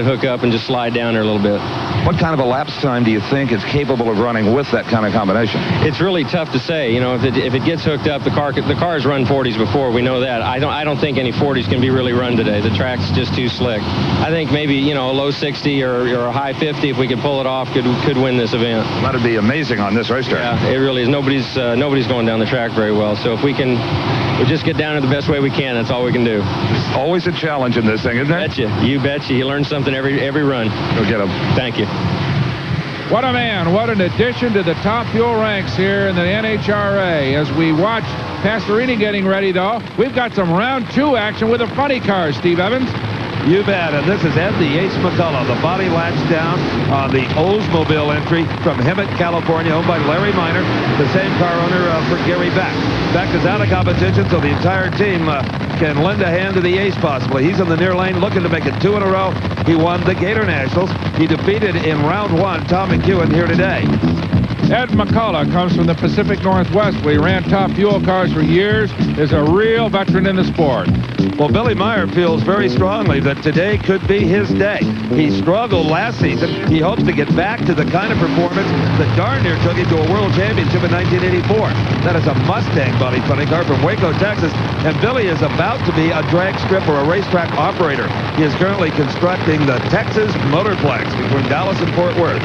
hook up and just slide down there a little bit. What kind of a lapse time do you think is capable of running with that kind of combination? It's really tough to say. You know, if it gets hooked up, the car's run 40s before. We know that. I don't think any 40s can be really run today. The track's just too slick. I think maybe, you know, a low 60 or a high 50, if we could pull it off, could win this event. That'd be amazing on this racetrack. Yeah, it really is. Nobody's going down the track very well. So if we just get down it the best way we can, that's all we can do. It's always a challenge in this thing, isn't it? You betcha. You learn something every run. Go get them. Thank you. What a man. What an addition to the top fuel ranks here in the NHRA. As we watch Pastorini getting ready, though, we've got some round 2 action with a funny car, Steve Evans. You bet, and this is Ed the Yates McCullough. The body latched down on the Oldsmobile entry from Hemet, California, owned by Larry Miner, the same car owner for Gary Beck. Beck is out of competition, so the entire team can lend a hand to the Yates possibly. He's in the near lane looking to make it 2 in a row. He won the Gator Nationals. He defeated in round 1 Tom McEwen here today. Ed McCullough comes from the Pacific Northwest, where he ran top fuel cars for years, is a real veteran in the sport. Well, Billy Meyer feels very strongly that today could be his day. He struggled last season. He hopes to get back to the kind of performance that darn near took him to a world championship in 1984. That is a Mustang body funny car from Waco, Texas, and Billy is about to be a drag strip or a racetrack operator. He is currently constructing the Texas Motorplex between Dallas and Fort Worth.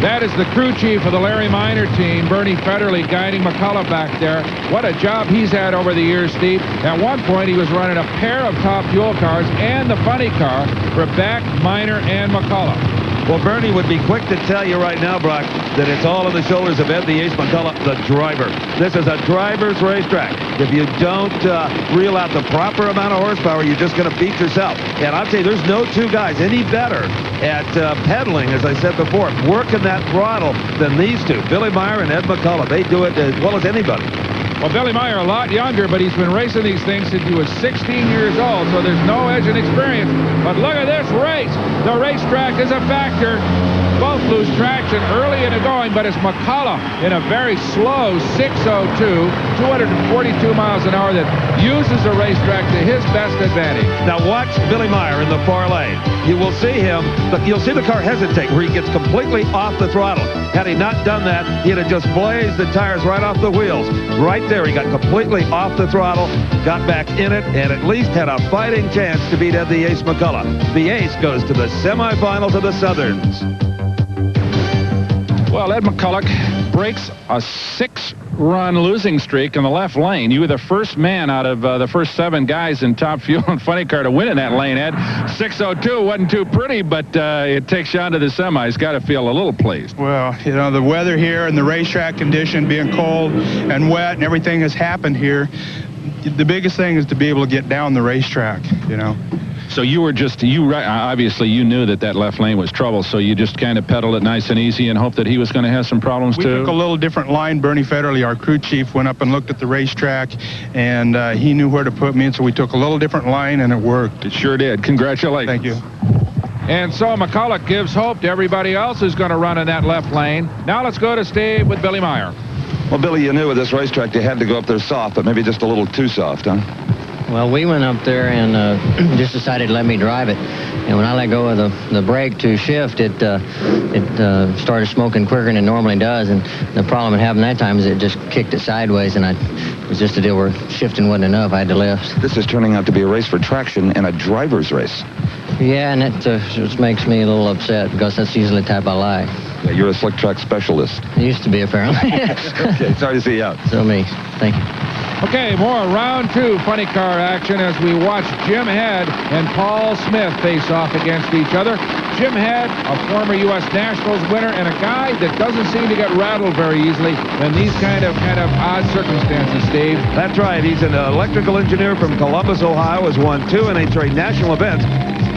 That is the crew chief of the Larry Miner team, Bernie Federle, guiding McCullough back there. What a job he's had over the years, Steve. At one point, he was running a pair of top fuel cars and the funny car for Beck, Miner, and McCullough. Well, Bernie would be quick to tell you right now, Brock, that it's all on the shoulders of Ed the Ace McCullough, the driver. This is a driver's racetrack. If you don't reel out the proper amount of horsepower, you're just going to beat yourself. And I'll tell you, there's no 2 guys any better at pedaling, as I said before, working that throttle than these 2, Billy Meyer and Ed McCullough. They do it as well as anybody. Well, Billy Meyer a lot younger, but he's been racing these things since he was 16 years old, so there's no edge in experience. But look at this race. The racetrack is a factor. both lose traction early in the going, but it's McCullough in a very slow 6:02, 242 miles an hour that uses the racetrack to his best advantage. Now watch Billy Meyer in the far lane. You will see him, you'll see the car hesitate where he gets completely off the throttle. Had he not done that, he'd have just blazed the tires right off the wheels. Right there, he got completely off the throttle, got back in it, and at least had a fighting chance to beat the Ace McCullough. The Ace goes to the semifinals of the Southerns. Well, Ed McCullough breaks a 6-run losing streak in the left lane. You were the first man out of the first 7 guys in Top Fuel and Funny Car to win in that lane, Ed. 6:02 wasn't too pretty, but it takes you on to the semis. Got to feel a little pleased. Well, you know, the weather here and the racetrack condition being cold and wet and everything has happened here, the biggest thing is to be able to get down the racetrack, you know. So you were just, obviously you knew that left lane was trouble, so you just kind of pedaled it nice and easy and hoped that he was going to have some problems too? We took a little different line. Bernie Federle, our crew chief, went up and looked at the racetrack, and he knew where to put me, and so we took a little different line, and it worked. It sure did. Congratulations. Thank you. And so McCullough gives hope to everybody else who's going to run in that left lane. Now let's go to Steve with Billy Meyer. Well, Billy, you knew with this racetrack you had to go up there soft, but maybe just a little too soft, huh? Well, we went up there and just decided to let me drive it. And when I let go of the brake to shift, it started smoking quicker than it normally does. And the problem it happened that time is it just kicked it sideways, and it was just a deal where shifting wasn't enough. I had to lift. This is turning out to be a race for traction and a driver's race. Yeah, and it just makes me a little upset because that's usually the type I like. Yeah, you're a slick track specialist. It used to be, apparently. Okay, sorry to see you out. So me. Thank you. Okay, more round 2 funny car action as we watch Jim Head and Paul Smith face off against each other. Jim Head, a former U.S. Nationals winner, and a guy that doesn't seem to get rattled very easily in these kind of odd circumstances, Steve. That's right. He's an electrical engineer from Columbus, Ohio, has won 2 NHRA national events.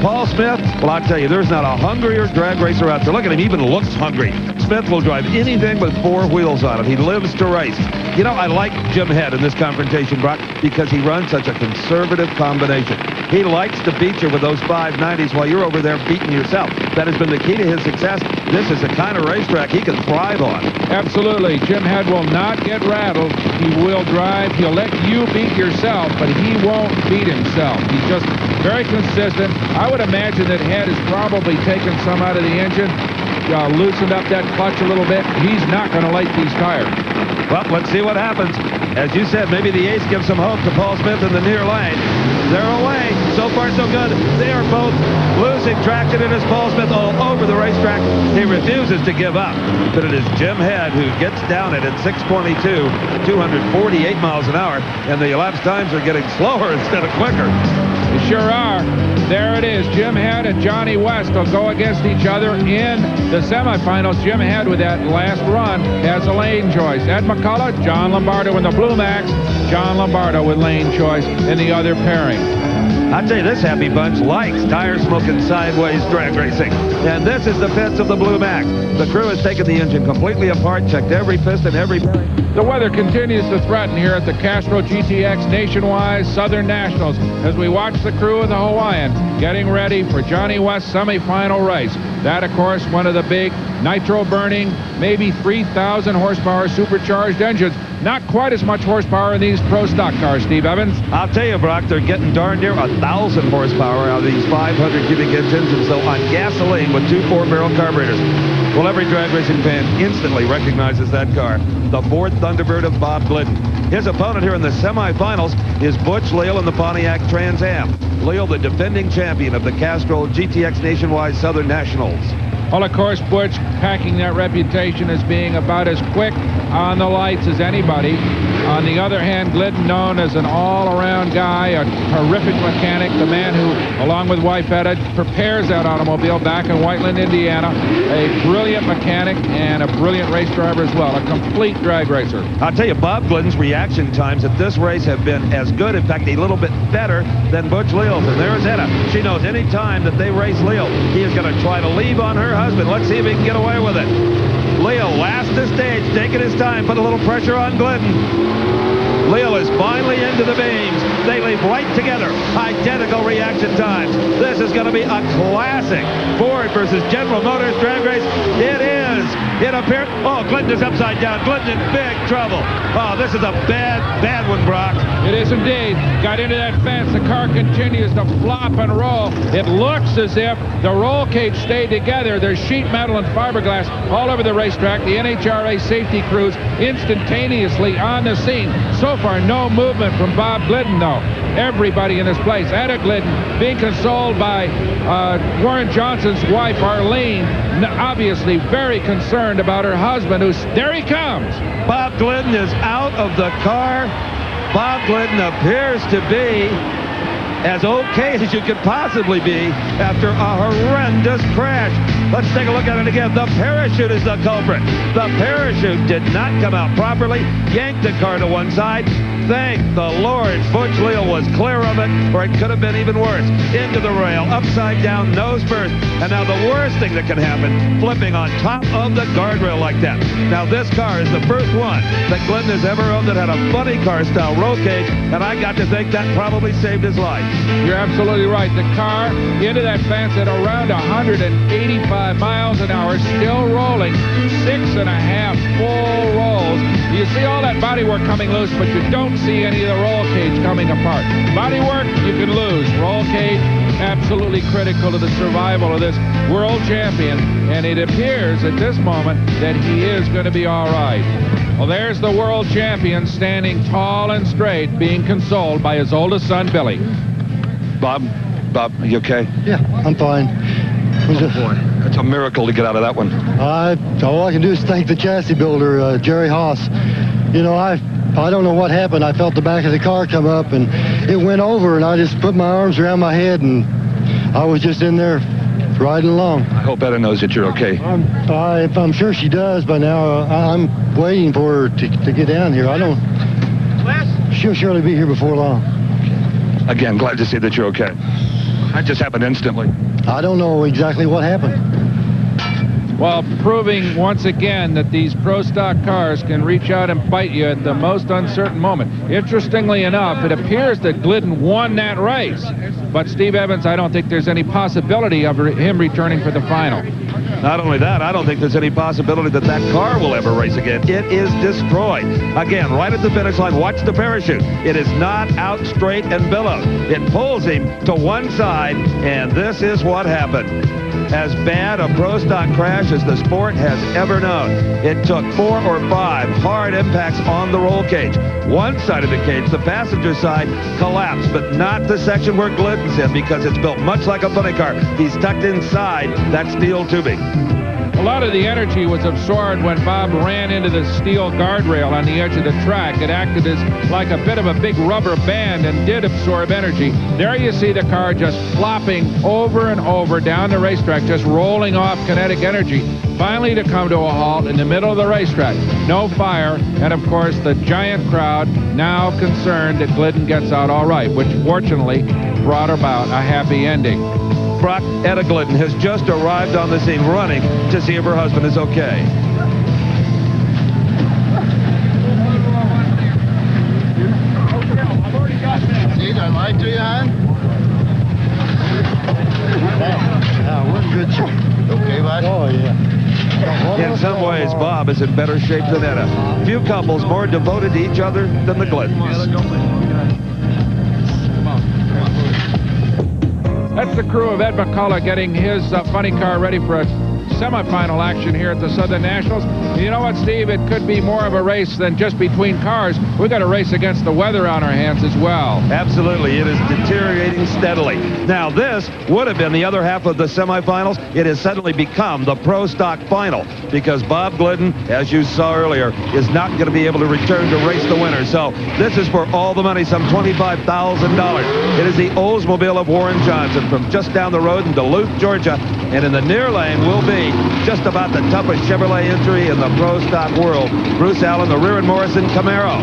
Paul Smith, well, I'll tell you, there's not a hungrier drag racer out there. Look at him, he even looks hungry. Smith will drive anything with 4 wheels on it. He lives to race. You know, I like Jim Head in this confrontation, Brock, because he runs such a conservative combination. He likes to beat you with those 590s while you're over there beating yourself. That has been the key to his success. This is the kind of racetrack he can thrive on. Absolutely. Jim Head will not get rattled. He will drive. He'll let you beat yourself, but he won't beat himself. He's just very consistent. I would imagine that Head has probably taken some out of the engine, loosened up that clutch a little bit. He's not going to light these tires. Well, let's see what happens. As you said, maybe the Ace gives some hope to Paul Smith in the near lane. They're away. So far, so good. They are both losing traction. It is Paul Smith all over the racetrack. He refuses to give up. But it is Jim Head who gets down it at 6:22, 248 miles an hour. And the elapsed times are getting slower instead of quicker. They sure are. There it is. Jim Head and Johnny West will go against each other in the semifinals. Jim Head with that last run has a lane choice. Ed McCullough, John Lombardo in the Blue Max. John Lombardo with lane choice in the other pairing. I tell you, this happy bunch likes tire smoking sideways drag racing. And this is the pits of the Blue Max. The crew has taken the engine completely apart, checked every piston, every bearing. The weather continues to threaten here at the Castrol GTX Nationwide Southern Nationals as we watch the crew of the Hawaiian getting ready for Johnny West's semifinal race. That, of course, one of the big nitro-burning, maybe 3,000 horsepower supercharged engines. Not quite as much horsepower in these pro stock cars, Steve Evans. I'll tell you, Brock, they're getting darn near 1,000 horsepower out of these 500 cubic inch engines, though, on gasoline with 2 4-barrel carburetors. Well, every drag racing fan instantly recognizes that car, the Ford Thunderbird of Bob Glidden. His opponent here in the semifinals is Butch Leal in the Pontiac Trans Am. Leal, the defending champion of the Castrol GTX Nationwide Southern Nationals. Well, of course, Butch packing that reputation as being about as quick on the lights as anybody. On the other hand, Glidden, known as an all-around guy, a terrific mechanic, the man who, along with wife Etta, prepares that automobile back in Whiteland, Indiana. A brilliant mechanic and a brilliant race driver as well, a complete drag racer. I'll tell you, Bob Glidden's reaction times at this race have been as good, in fact, a little bit better than Butch Leal's. And there's Etta. She knows any time that they race Leal, he is going to try to leave on her husband. Let's see if he can get away with it. Leal, last to stage, taking his time, put a little pressure on Glidden. Leal is finally into the beams. They leap right together. Identical reaction times. This is going to be a classic Ford versus General Motors drag race. It is. It appears. Oh, Glidden is upside down. Glidden in big trouble. Oh, this is a bad one, Brock. It is indeed. Got into that fence. The car continues to flop and roll. It looks as if the roll cage stayed together. There's sheet metal and fiberglass all over the racetrack. The NHRA safety crews instantaneously on the scene. So far, no movement from Bob Glidden, though. Everybody in this place. Etta Glidden being consoled by Warren Johnson's wife, Arlene, obviously very concerned about her husband, who's there he comes. Bob Glidden is out of the car. Bob Glidden appears to be as okay as you could possibly be after a horrendous crash. Let's take a look at it again. The parachute is the culprit. The parachute did not come out properly, yanked the car to one side. Thank the Lord Butch Leal was clear of it, or it could have been even worse. Into the rail, upside down, nose first. And now the worst thing that can happen, flipping on top of the guardrail like that. Now this car is the first one that Glidden has ever owned that had a funny car style roll cage, and I got to think that probably saved his life. You're absolutely right. The car into that fence at around 185 miles an hour, still rolling, 6.5 full rolls. You see all that bodywork coming loose, but you don't see any of the roll cage coming apart. Bodywork, you can lose. Roll cage, absolutely critical to the survival of this world champion, and it appears at this moment that he is going to be all right. Well, there's the world champion standing tall and straight, being consoled by his oldest son, Billy. Bob, are you okay? Yeah, I'm fine. Oh, boy. It's a miracle to get out of that one. All I can do is thank the chassis builder, Jerry Haas. You know, I don't know what happened. I felt the back of the car come up, and it went over, and I just put my arms around my head, and I was just in there riding along. I hope Etta knows that you're okay. I'm sure she does by now. I'm waiting for her to get down here. She'll surely be here before long. Again, glad to see that you're okay. That just happened instantly. I don't know exactly what happened. Well, proving once again that these pro stock cars can reach out and bite you at the most uncertain moment. Interestingly enough, it appears that Glidden won that race. But Steve Evans, I don't think there's any possibility of him returning for the final. Not only that, I don't think there's any possibility that that car will ever race again. It is destroyed. Again, right at the finish line, watch the parachute. It is not out straight and billowed. It pulls him to one side, and this is what happened. As bad a pro stock crash as the sport has ever known. It took 4 or 5 hard impacts on the roll cage. One side of the cage, the passenger side, collapsed, but not the section where Glidden's in, because it's built much like a funny car. He's tucked inside that steel tubing. A lot of the energy was absorbed when Bob ran into the steel guardrail on the edge of the track. It acted as like a bit of a big rubber band and did absorb energy. There you see the car just flopping over and over down the racetrack, just rolling off kinetic energy, finally to come to a halt in the middle of the racetrack. No fire, and of course the giant crowd now concerned that Glidden gets out all right, which fortunately brought about a happy ending. Brock, Etta Glidden has just arrived on the scene running to see if her husband is okay. See, I lied to you, hon? Yeah, we're good shape. Okay, bud? Oh, yeah. In some ways, Bob is in better shape than Etta. Few couples more devoted to each other than the Gliddens. That's the crew of Ed McCullough getting his funny car ready for a semifinal action here at the Southern Nationals. You know what, Steve? It could be more of a race than just between cars. We've got a race against the weather on our hands as well. Absolutely. It is deteriorating steadily. Now, this would have been the other half of the semifinals. It has suddenly become the pro stock final because Bob Glidden, as you saw earlier, is not going to be able to return to race the winner. So this is for all the money, some $25,000. It is the Oldsmobile of Warren Johnson from just down the road in Duluth, Georgia. And in the near lane will be be just about the toughest Chevrolet entry in the pro stock world. Bruce Allen, the rear-end Morrison Camaro.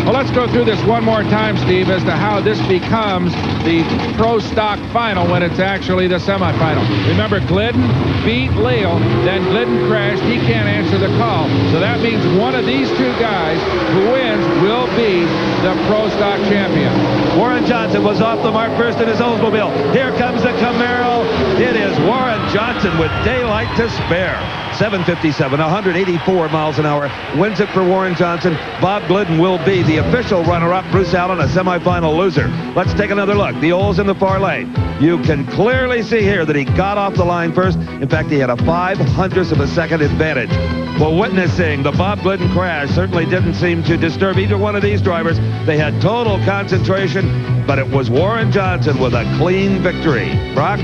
Well, let's go through this one more time, Steve, as to how this becomes the pro stock final when it's actually the semifinal. Remember, Glidden beat Leal, then Glidden crashed. He can't answer the call. So that means one of these two guys who wins will be the pro stock champion. Warren Johnson was off the mark first in his Oldsmobile. Here comes the Camaro. It is Warren Johnson with daylight to spare. 757, 184 miles an hour. Wins it for Warren Johnson. Bob Glidden will be the official runner-up. Bruce Allen, a semifinal loser. Let's take another look. The Olds in the far lane. You can clearly see here that he got off the line first. In fact, he had a 0.05 of a second advantage. Well, witnessing the Bob Glidden crash certainly didn't seem to disturb either one of these drivers. They had total concentration, but it was Warren Johnson with a clean victory. Brock?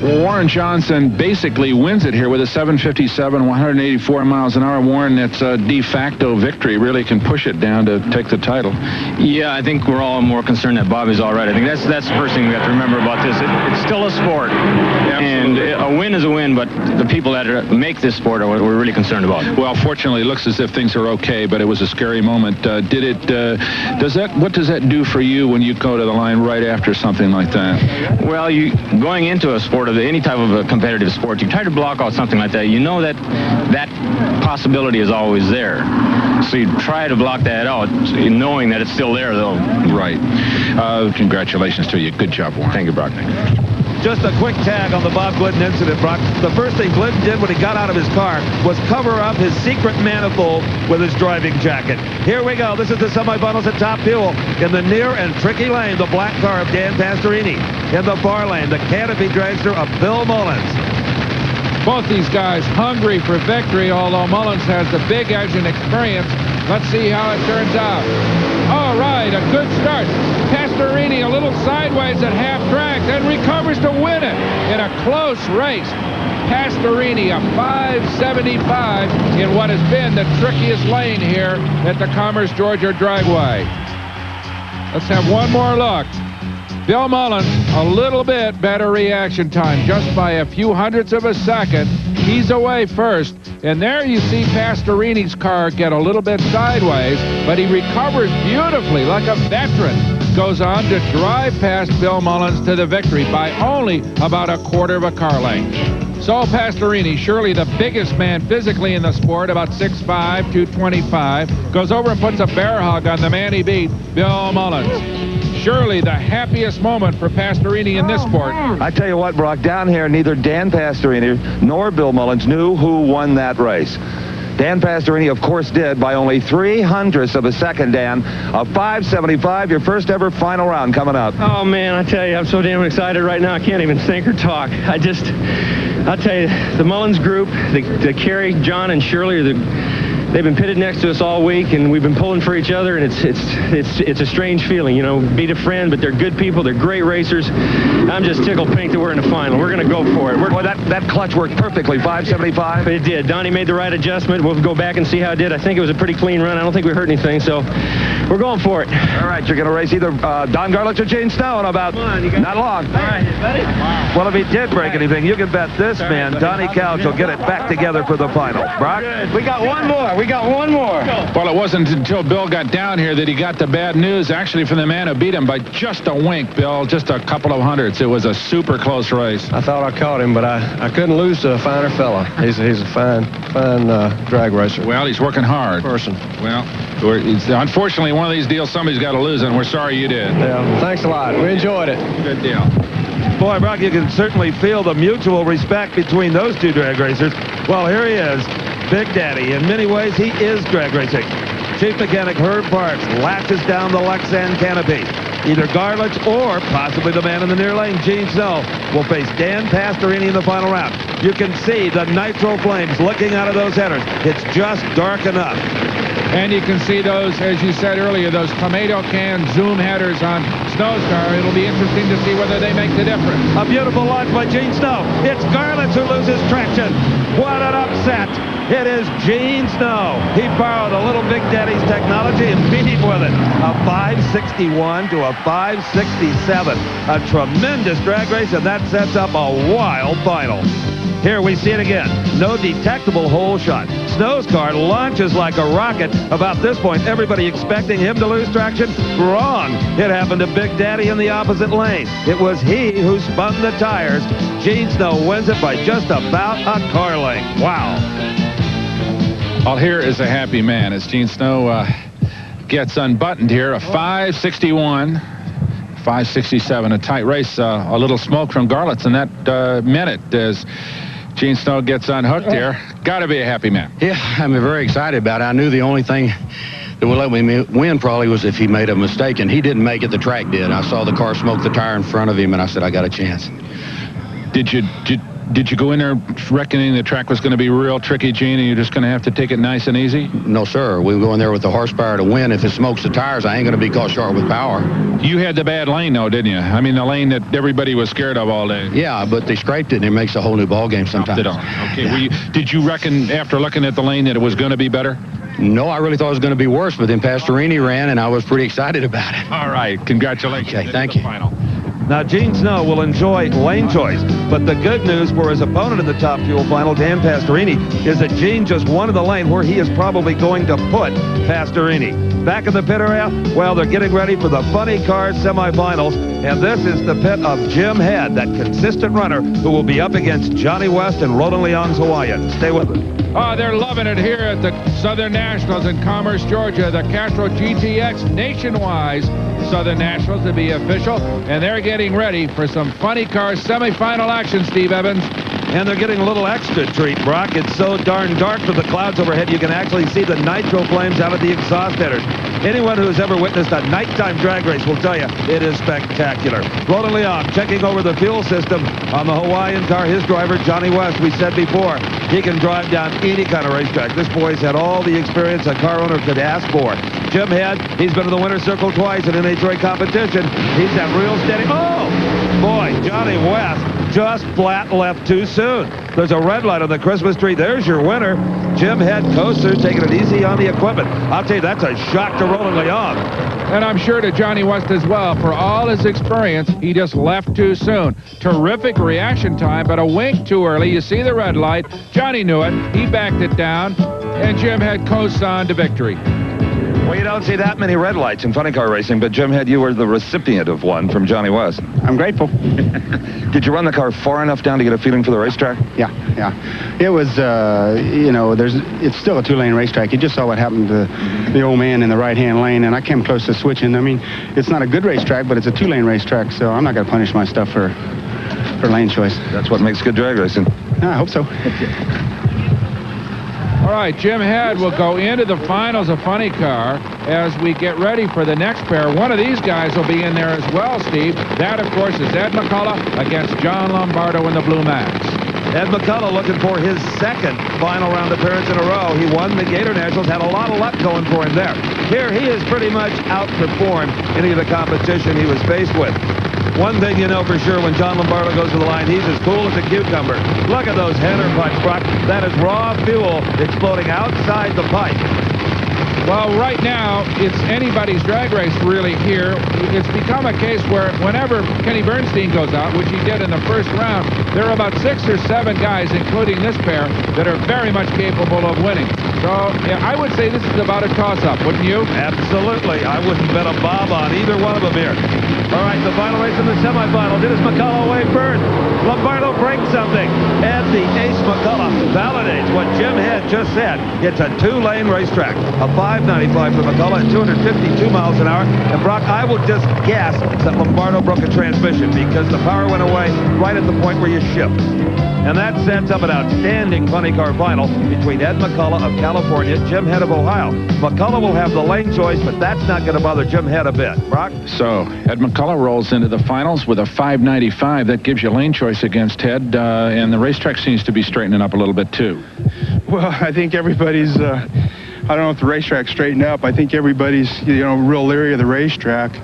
Warren Johnson basically wins it here with a 757, 184 miles an hour. Warren, it's a de facto victory. Really can push it down to take the title. Yeah, I think we're all more concerned that Bobby's all right. I think that's the first thing we have to remember about this. It's still a sport. And a win is a win, but the people that make this sport are what we're really concerned about. Well, fortunately, it looks as if things are okay, but it was a scary moment. What does that do for you when you go to the line right after something like that? Well, going into a sport of any type of a competitive sport, you try to block out something like that. You know that possibility is always there. So you try to block that out, knowing that it's still there, though. Right. Congratulations to you. Good job, Warren. Thank you, Brock. Just a quick tag on the Bob Glidden incident, Brock. The first thing Glidden did when he got out of his car was cover up his secret manifold with his driving jacket. Here we go. This is the semifinals at Top Fuel. In the near and tricky lane, the black car of Dan Pastorini. In the far lane, the canopy dragster of Bill Mullins. Both these guys hungry for victory, although Mullins has the big edge in experience. Let's see how it turns out. All right, a good start. Pastorini a little sideways at half track, then recovers to win it in a close race. Pastorini, a 575 in what has been the trickiest lane here at the Commerce, Georgia Dragway. Let's have one more look. Bill Mullins, a little bit better reaction time, just by a few hundredths of a second. He's away first, and there you see Pastorini's car get a little bit sideways, but he recovers beautifully like a veteran. Goes on to drive past Bill Mullins to the victory by only about a quarter of a car length. So Pastorini, surely the biggest man physically in the sport, about 6'5", 225, goes over and puts a bear hug on the man he beat, Bill Mullins. Surely the happiest moment for Pastorini in this sport. I tell you what, Brock, down here, neither Dan Pastorini nor Bill Mullins knew who won that race. Dan Pastorini, of course, did by only 0.03 of a second, Dan. A 575, your first ever final round coming up. Oh, man, I tell you, I'm so damn excited right now. I can't even think or talk. I'll tell you, the Mullins group, the Kerry, John, and Shirley they've been pitted next to us all week, and we've been pulling for each other, and it's a strange feeling, you know, beat a friend, but they're good people, they're great racers. I'm just tickled pink that we're in the final. We're going to go for it. Well, that clutch worked perfectly, 575. It did. Donnie made the right adjustment. We'll go back and see how it did. I think it was a pretty clean run. I don't think we hurt anything, so we're going for it. All right, you're going to race either Don Garlich or Gene Snow in about not long. All right, buddy. Well, if he did break anything, you can bet this man, Donnie Couch, will get it back together for the final. Brock? We got one more. Well, it wasn't until Bill got down here that he got the bad news, actually, from the man who beat him by just a wink, Bill, just a couple of hundredths. It was a super close race. I thought I caught him, but I couldn't lose to a finer fella. He's a fine drag racer. Well, he's working hard. Person. Well, unfortunately, one of these deals somebody's got to lose, and we're sorry you did. Yeah, thanks a lot. We enjoyed it. Good deal. Boy, Brock, you can certainly feel the mutual respect between those two drag racers. Well, here he is, Big Daddy. In many ways, he is drag racing. Chief Mechanic Herb Parks latches down the Lexan canopy. Either Garlich or possibly the man in the near lane, Gene Snow, will face Dan Pastorini in the final round. You can see the nitro flames looking out of those headers. It's just dark enough. And you can see those, as you said earlier, those tomato can zoom headers on Snow's car. It'll be interesting to see whether they make the difference. A beautiful launch by Gene Snow. It's Garlich who loses traction. What an upset. It is Gene Snow. He borrowed a little Big Daddy's technology and beat him with it. A 561 to a 567. A tremendous drag race, and that sets up a wild final. Here we see it again. No detectable hole shot. Snow's car launches like a rocket. About this point, everybody expecting him to lose traction? Wrong. It happened to Big Daddy in the opposite lane. It was he who spun the tires. Gene Snow wins it by just about a car length. Wow. Well, here is a happy man as Gene Snow gets unbuttoned here. A 5:61. 5:67, a tight race. A little smoke from Garlitz in that minute as Gene Snow gets unhooked here. Got to be a happy man. Yeah, I'm very excited about it. I knew the only thing that would let me win probably was if he made a mistake, and he didn't make it. The track did. I saw the car smoke the tire in front of him, and I said, I got a chance. Did you go in there reckoning the track was going to be real tricky, Gene, and you're just going to have to take it nice and easy? No, sir. We go in there with the horsepower to win. If it smokes the tires, I ain't going to be caught short with power. You had the bad lane, though, didn't you? I mean, the lane that everybody was scared of all day. Yeah, but they scraped it, and it makes a whole new ball game sometimes. Okay. Yeah. Did you reckon, after looking at the lane, that it was going to be better? No, I really thought it was going to be worse, but then Pastorini ran, and I was pretty excited about it. All right. Congratulations. Okay, thank you. Final. Now, Gene Snow will enjoy lane choice, but the good news for his opponent in the Top Fuel final, Dan Pastorini, is that Gene just wanted the lane where he is probably going to put Pastorini. Back in the pit area, well, they're getting ready for the Funny Cars semifinals, and this is the pit of Jim Head, that consistent runner who will be up against Johnny West and Roland Leong's Hawaiian. Stay with us. Oh, they're loving it here at the Southern Nationals in Commerce, Georgia. The Castro GTX Nationwide Southern Nationals to be official, and they're getting ready for some Funny Cars semifinal action, Steve Evans. And they're getting a little extra treat, Brock. It's so darn dark with the clouds overhead, you can actually see the nitro flames out of the exhaust headers. Anyone who's ever witnessed a nighttime drag race will tell you it is spectacular. Roland Leong checking over the fuel system on the Hawaiian car. His driver, Johnny West, we said before, he can drive down any kind of racetrack. This boy's had all the experience a car owner could ask for. Jim Head, he's been in the winner's circle twice in NHRA competition. He's that real steady. Oh, boy, Johnny West just flat left too soon. There's a red light on the Christmas tree. There's your winner. Jim Head coaster taking it easy on the equipment. I'll tell you, that's a shock to Roland Leong. And I'm sure to Johnny West as well. For all his experience, he just left too soon. Terrific reaction time, but a wink too early. You see the red light. Johnny knew it. He backed it down, and Jim Head coasts on to victory. Well, you don't see that many red lights in funny car racing, but Jim Head, you were the recipient of one from Johnny West. I'm grateful. Did you run the car far enough down to get a feeling for the racetrack? Yeah. It was, it's still a two-lane racetrack. You just saw what happened to the old man in the right-hand lane, and I came close to switching. I mean, it's not a good racetrack, but it's a two-lane racetrack, so I'm not going to punish my stuff for lane choice. That's what makes good drag racing. I hope so. All right, Jim Head will go into the finals of Funny Car as we get ready for the next pair. One of these guys will be in there as well, Steve. That, of course, is Ed McCullough against John Lombardo in the Blue Max. Ed McCullough looking for his second final round appearance in a row. He won the Gator Nationals, had a lot of luck going for him there. Here, he has pretty much outperformed any of the competition he was faced with. One thing you know for sure, when John Lombardo goes to the line, he's as cool as a cucumber. Look at those header pipes, Brock. That is raw fuel exploding outside the pipe. Well, right now, it's anybody's drag race really here. It's become a case where whenever Kenny Bernstein goes out, which he did in the first round, there are about 6 or 7 guys, including this pair, that are very much capable of winning. So, yeah, I would say this is about a toss-up, wouldn't you? Absolutely. I wouldn't bet a bob on either one of them here. All right, the final race in the semifinal. Dennis McCullough away first. Lombardo breaks something. And the ace McCullough validates what Jim Head just said. It's a two-lane racetrack. A 595 for McCullough at 252 miles an hour. And Brock, I will just guess that Lombardo broke a transmission because the power went away right at the point where you shift. And that sets up an outstanding funny car final between Ed McCullough of California, Jim Head of Ohio. McCullough will have the lane choice, but that's not going to bother Jim Head a bit. Brock? So, Ed McCullough rolls into the finals with a 595. That gives you lane choice against Head, and the racetrack seems to be straightening up a little bit, too. Well, I think everybody's... I don't know if the racetrack's straightened up. I think everybody's, real leery of the racetrack.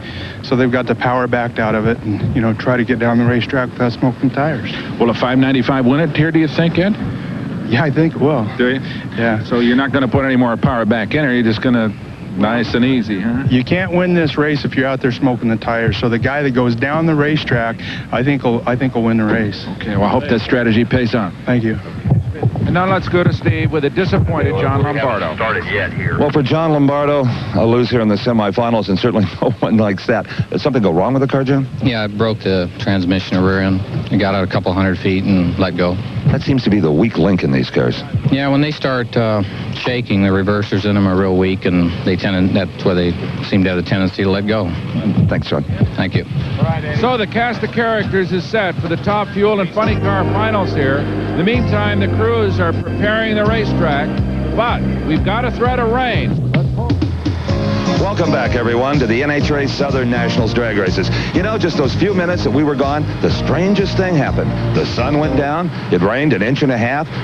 So they've got the power backed out of it and, try to get down the racetrack without smoking tires. Will a 595 win it here, do you think, Ed? Yeah, I think it will. Do you? Yeah. So you're not going to put any more power back in, or you're just going to Nice and easy, huh? You can't win this race if you're out there smoking the tires. So the guy that goes down the racetrack, I think will win the race. Okay, well, I hope that strategy pays off. Thank you. And now let's go to Steve with a disappointed John Lombardo. Started yet here. Well, for John Lombardo, a lose here in the semifinals, and certainly no one likes that. Did something go wrong with the car, John? Yeah, I broke the transmission rear end. I got out a couple 100 feet and let go. That seems to be the weak link in these cars. Yeah, when they start shaking, the reversers in them are real weak, and that's where they seem to have the tendency to let go. Thanks, John. Thank you. So the cast of characters is set for the Top Fuel and Funny Car finals here. In the meantime, the crews are preparing the racetrack, but we've got a threat of rain. Welcome back, everyone, to the NHRA Southern Nationals drag races. You know, just those few minutes that we were gone, the strangest thing happened. The sun went down, it rained 1.5 inches,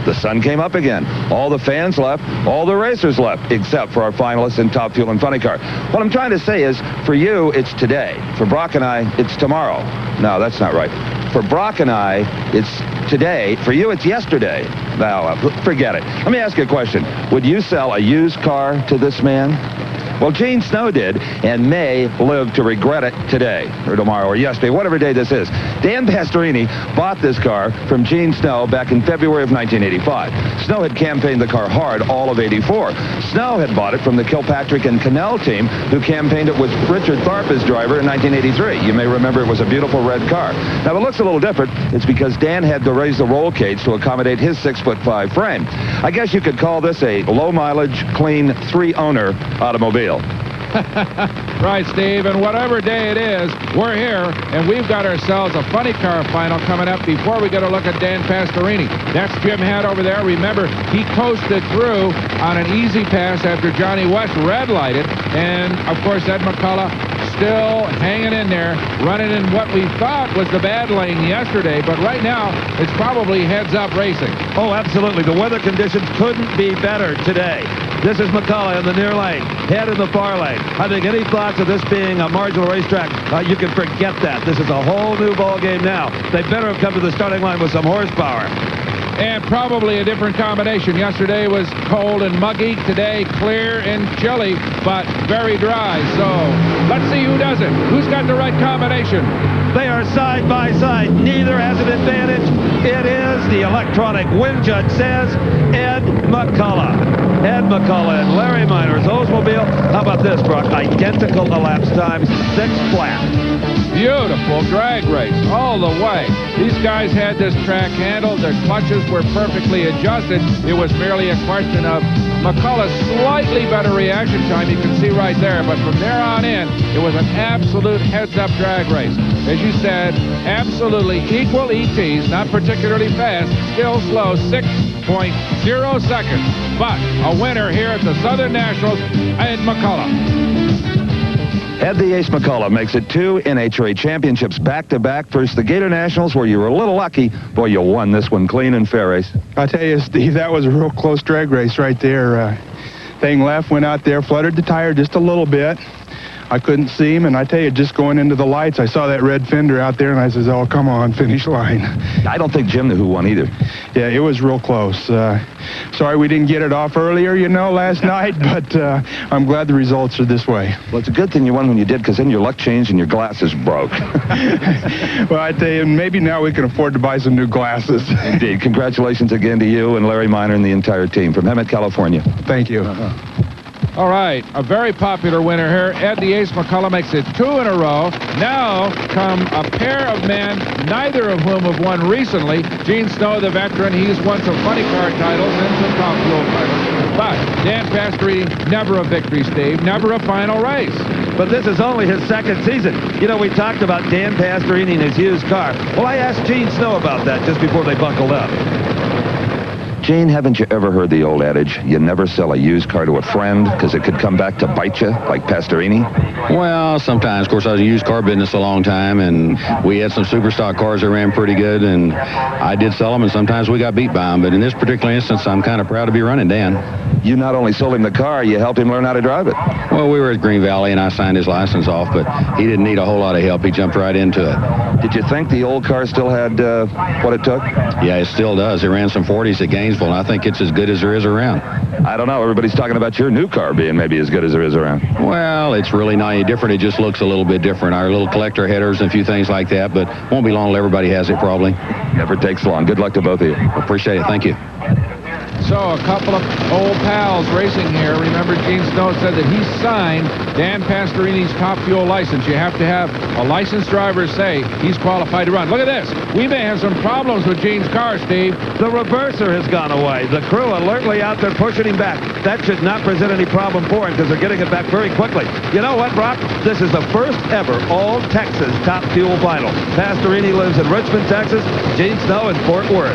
the sun came up again. All the fans left, all the racers left, except for our finalists in Top Fuel and Funny Car. What I'm trying to say is, for you, it's today. For Brock and I, it's tomorrow. No, that's not right. For Brock and I, it's today. For you, it's yesterday. Now, forget it. Let me ask you a question. Would you sell a used car to this man? Well, Gene Snow did, and may live to regret it today, or tomorrow, or yesterday, whatever day this is. Dan Pastorini bought this car from Gene Snow back in February of 1985. Snow had campaigned the car hard all of '84. Snow had bought it from the Kilpatrick and Cannell team, who campaigned it with Richard Tharp as driver in 1983. You may remember it was a beautiful red car. Now, it looks a little different. It's because Dan had to raise the roll cage to accommodate his 6'5" frame. I guess you could call this a low-mileage, clean, 3-owner automobile. Right, Steve, and whatever day it is, we're here, and we've got ourselves a Funny Car final coming up before we get a look at Dan Pastorini. That's Jim Hatt over there. Remember, he coasted through on an easy pass after Johnny West red-lighted, and, of course, Ed McCullough still hanging in there, running in what we thought was the bad lane yesterday, but right now, it's probably heads-up racing. Oh, absolutely. The weather conditions couldn't be better today. This is McCullough in the near lane, Head in the far lane. I think any thoughts of this being a marginal racetrack, you can forget that. This is a whole new ball game now. They better have come to the starting line with some horsepower. And probably a different combination. Yesterday was cold and muggy. Today, clear and chilly, but very dry. So let's see who does it. Who's got the right combination? They are side by side. Neither has an advantage. It is, the electronic wind judge says, Ed McCullough. Ed McCullough and Larry Minor's Oldsmobile. How about this, Brock? Identical elapsed times, 6 flat. Beautiful drag race all the way. These guys had this track handled. Their clutches were perfectly adjusted. It was merely a question of McCullough's slightly better reaction time. You can see right there. But from there on in, it was an absolute heads-up drag race. As you said, absolutely equal ETs, not particularly fast, still slow, 6.0 seconds. But a winner here at the Southern Nationals, Ed McCullough. Ed the Ace McCullough makes it 2 NHRA championships back-to-back. First the Gator Nationals, where you were a little lucky. Boy, you won this one clean and fair race. I tell you, Steve, that was a real close drag race right there. Thing left, went out there, fluttered the tire just a little bit. I couldn't see him, and I tell you, just going into the lights, I saw that red fender out there, and I says, oh, come on, finish line. I don't think Jim knew who won either. Yeah, it was real close. Sorry we didn't get it off earlier, last night, but I'm glad the results are this way. Well, it's a good thing you won when you did, because then your luck changed and your glasses broke. Well, I tell you, maybe now we can afford to buy some new glasses. Indeed. Congratulations again to you and Larry Minor and the entire team from Hemet, California. Thank you. All right, a very popular winner here. Ed the Ace McCullough makes it 2 in a row. Now come a pair of men, neither of whom have won recently. Gene Snow, the veteran, he's won some Funny Car titles and some Top Fuel titles. But Dan Pastorini, never a victory, Steve, never a final race. But this is only his second season. We talked about Dan Pastorini and his used car. Well, I asked Gene Snow about that just before they buckled up. Gene, haven't you ever heard the old adage, you never sell a used car to a friend because it could come back to bite you, like Pastorini? Well, sometimes. Of course, I was in the used car business a long time, and we had some super stock cars that ran pretty good, and I did sell them, and sometimes we got beat by them. But in this particular instance, I'm kind of proud to be running Dan. you not only sold him the car, you helped him learn how to drive it. Well, we were at Green Valley, and I signed his license off, but he didn't need a whole lot of help. He jumped right into it. Did you think the old car still had what it took? Yeah, it still does. It ran some 40s at Gainesville, and I think it's as good as there is around. I don't know. Everybody's talking about your new car being maybe as good as there is around. Well, it's really not any different. It just looks a little bit different. Our little collector headers and a few things like that, but won't be long till everybody has it probably. Never takes long. Good luck to both of you. Appreciate it. Thank you. So a couple of old pals racing here. Remember, Gene Snow said that he signed Dan Pastorini's Top Fuel license. You have to have a licensed driver say he's qualified to run. Look at this. We may have some problems with Gene's car, Steve. The reverser has gone away. The crew alertly out there pushing him back. That should not present any problem for him because they're getting it back very quickly. You know what, Brock? This is the first ever all-Texas Top Fuel final. Pastorini lives in Richmond, Texas. Gene Snow in Fort Worth.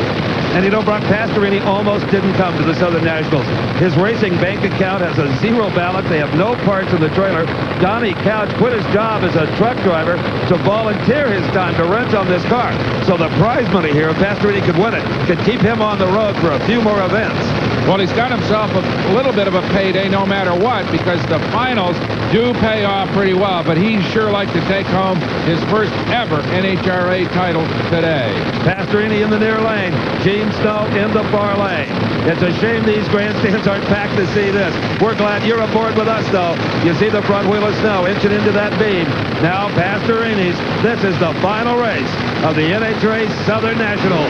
And you know, Brock, Pastorini almost didn't come to the Southern Nationals. His racing bank account has a zero balance. They have no parts in the trailer. Donnie Couch quit his job as a truck driver to volunteer his time to rent on this car. So the prize money here, if Pastorini could win it, could keep him on the road for a few more events. Well, he's got himself a little bit of a payday no matter what, because the finals do pay off pretty well, but he'd sure like to take home his first ever NHRA title today. Pastorini in the near lane. Gene Snow in the far lane. It's a shame these grandstands aren't packed to see this. We're glad you're aboard with us, though. You see the front wheel of snow inching into that beam. Now Pastorini's. This is the final race of the NHRA Southern National.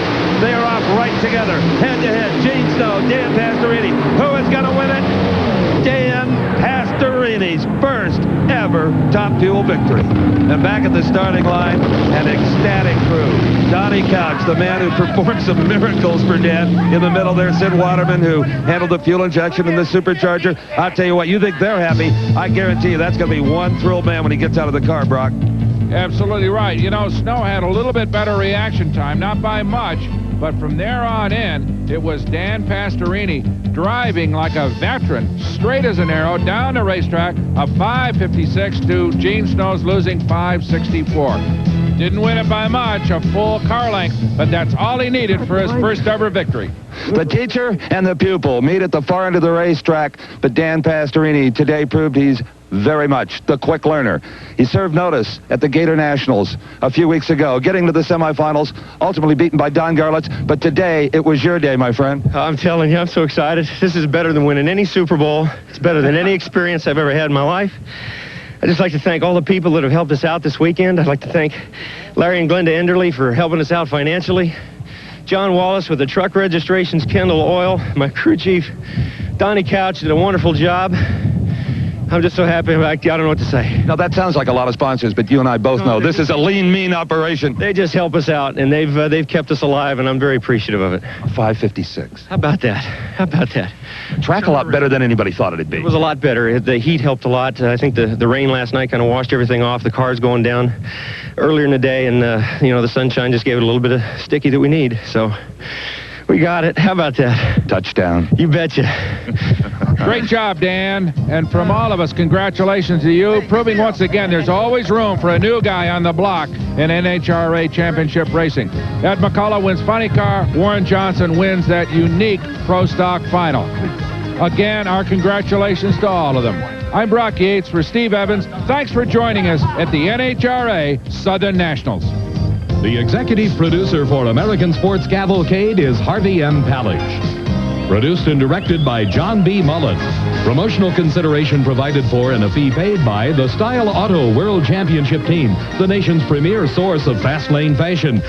They are off right together, head-to-head. Gene Snow, Dan Pastorini. Who is going to win it? Dan Pastorini's first ever Top Fuel victory. And back at the starting line, an ecstatic crew. Donnie Couch, the man who performed some miracles for Dan. In the middle there, Sid Waterman, who handled the fuel injection in the supercharger. I'll tell you what, you think they're happy. I guarantee you that's going to be one thrilled man when he gets out of the car, Brock. Absolutely right. You know, Snow had a little bit better reaction time, not by much, but from there on in, it was Dan Pastorini driving like a veteran, straight as an arrow, down the racetrack, a 5:56 to Gene Snow's losing 5:64. Didn't win it by much, a full car length, but that's all he needed for his first ever victory. The teacher and the pupil meet at the far end of the racetrack, but Dan Pastorini today proved he's very much the quick learner. He served notice at the Gator Nationals a few weeks ago, getting to the semifinals, ultimately beaten by Don Garlitz, but today it was your day, my friend. I'm telling you, I'm so excited. This is better than winning any Super Bowl. It's better than any experience I've ever had in my life. I'd just like to thank all the people that have helped us out this weekend. I'd like to thank Larry and Glenda Enderle for helping us out financially. John Wallace with the truck registrations, Kendall Oil, my crew chief, Donnie Couch did a wonderful job. I'm just so happy. I don't know what to say. Now, that sounds like a lot of sponsors, but you and I both know this is a lean, mean operation. They just help us out, and they've kept us alive, and I'm very appreciative of it. 5:56. How about that? How about that? Track a lot better than anybody thought it'd be. It was a lot better. The heat helped a lot. I think the rain last night kind of washed everything off. The car's going down earlier in the day, and you know, the sunshine just gave it a little bit of sticky that we need. So we got it. How about that? Touchdown. You betcha. Great job, Dan. And from all of us, congratulations to you, proving once again there's always room for a new guy on the block in NHRA Championship Racing. Ed McCullough wins funny car. Warren Johnson wins that unique Pro Stock final. Again, our congratulations to all of them. I'm Brock Yates for Steve Evans. Thanks for joining us at the NHRA Southern Nationals. The executive producer for American Sports Cavalcade is Harvey M. Palish. Produced and directed by John B. Mullen. Promotional consideration provided for and a fee paid by the Style Auto World Championship Team, the nation's premier source of fast lane fashion.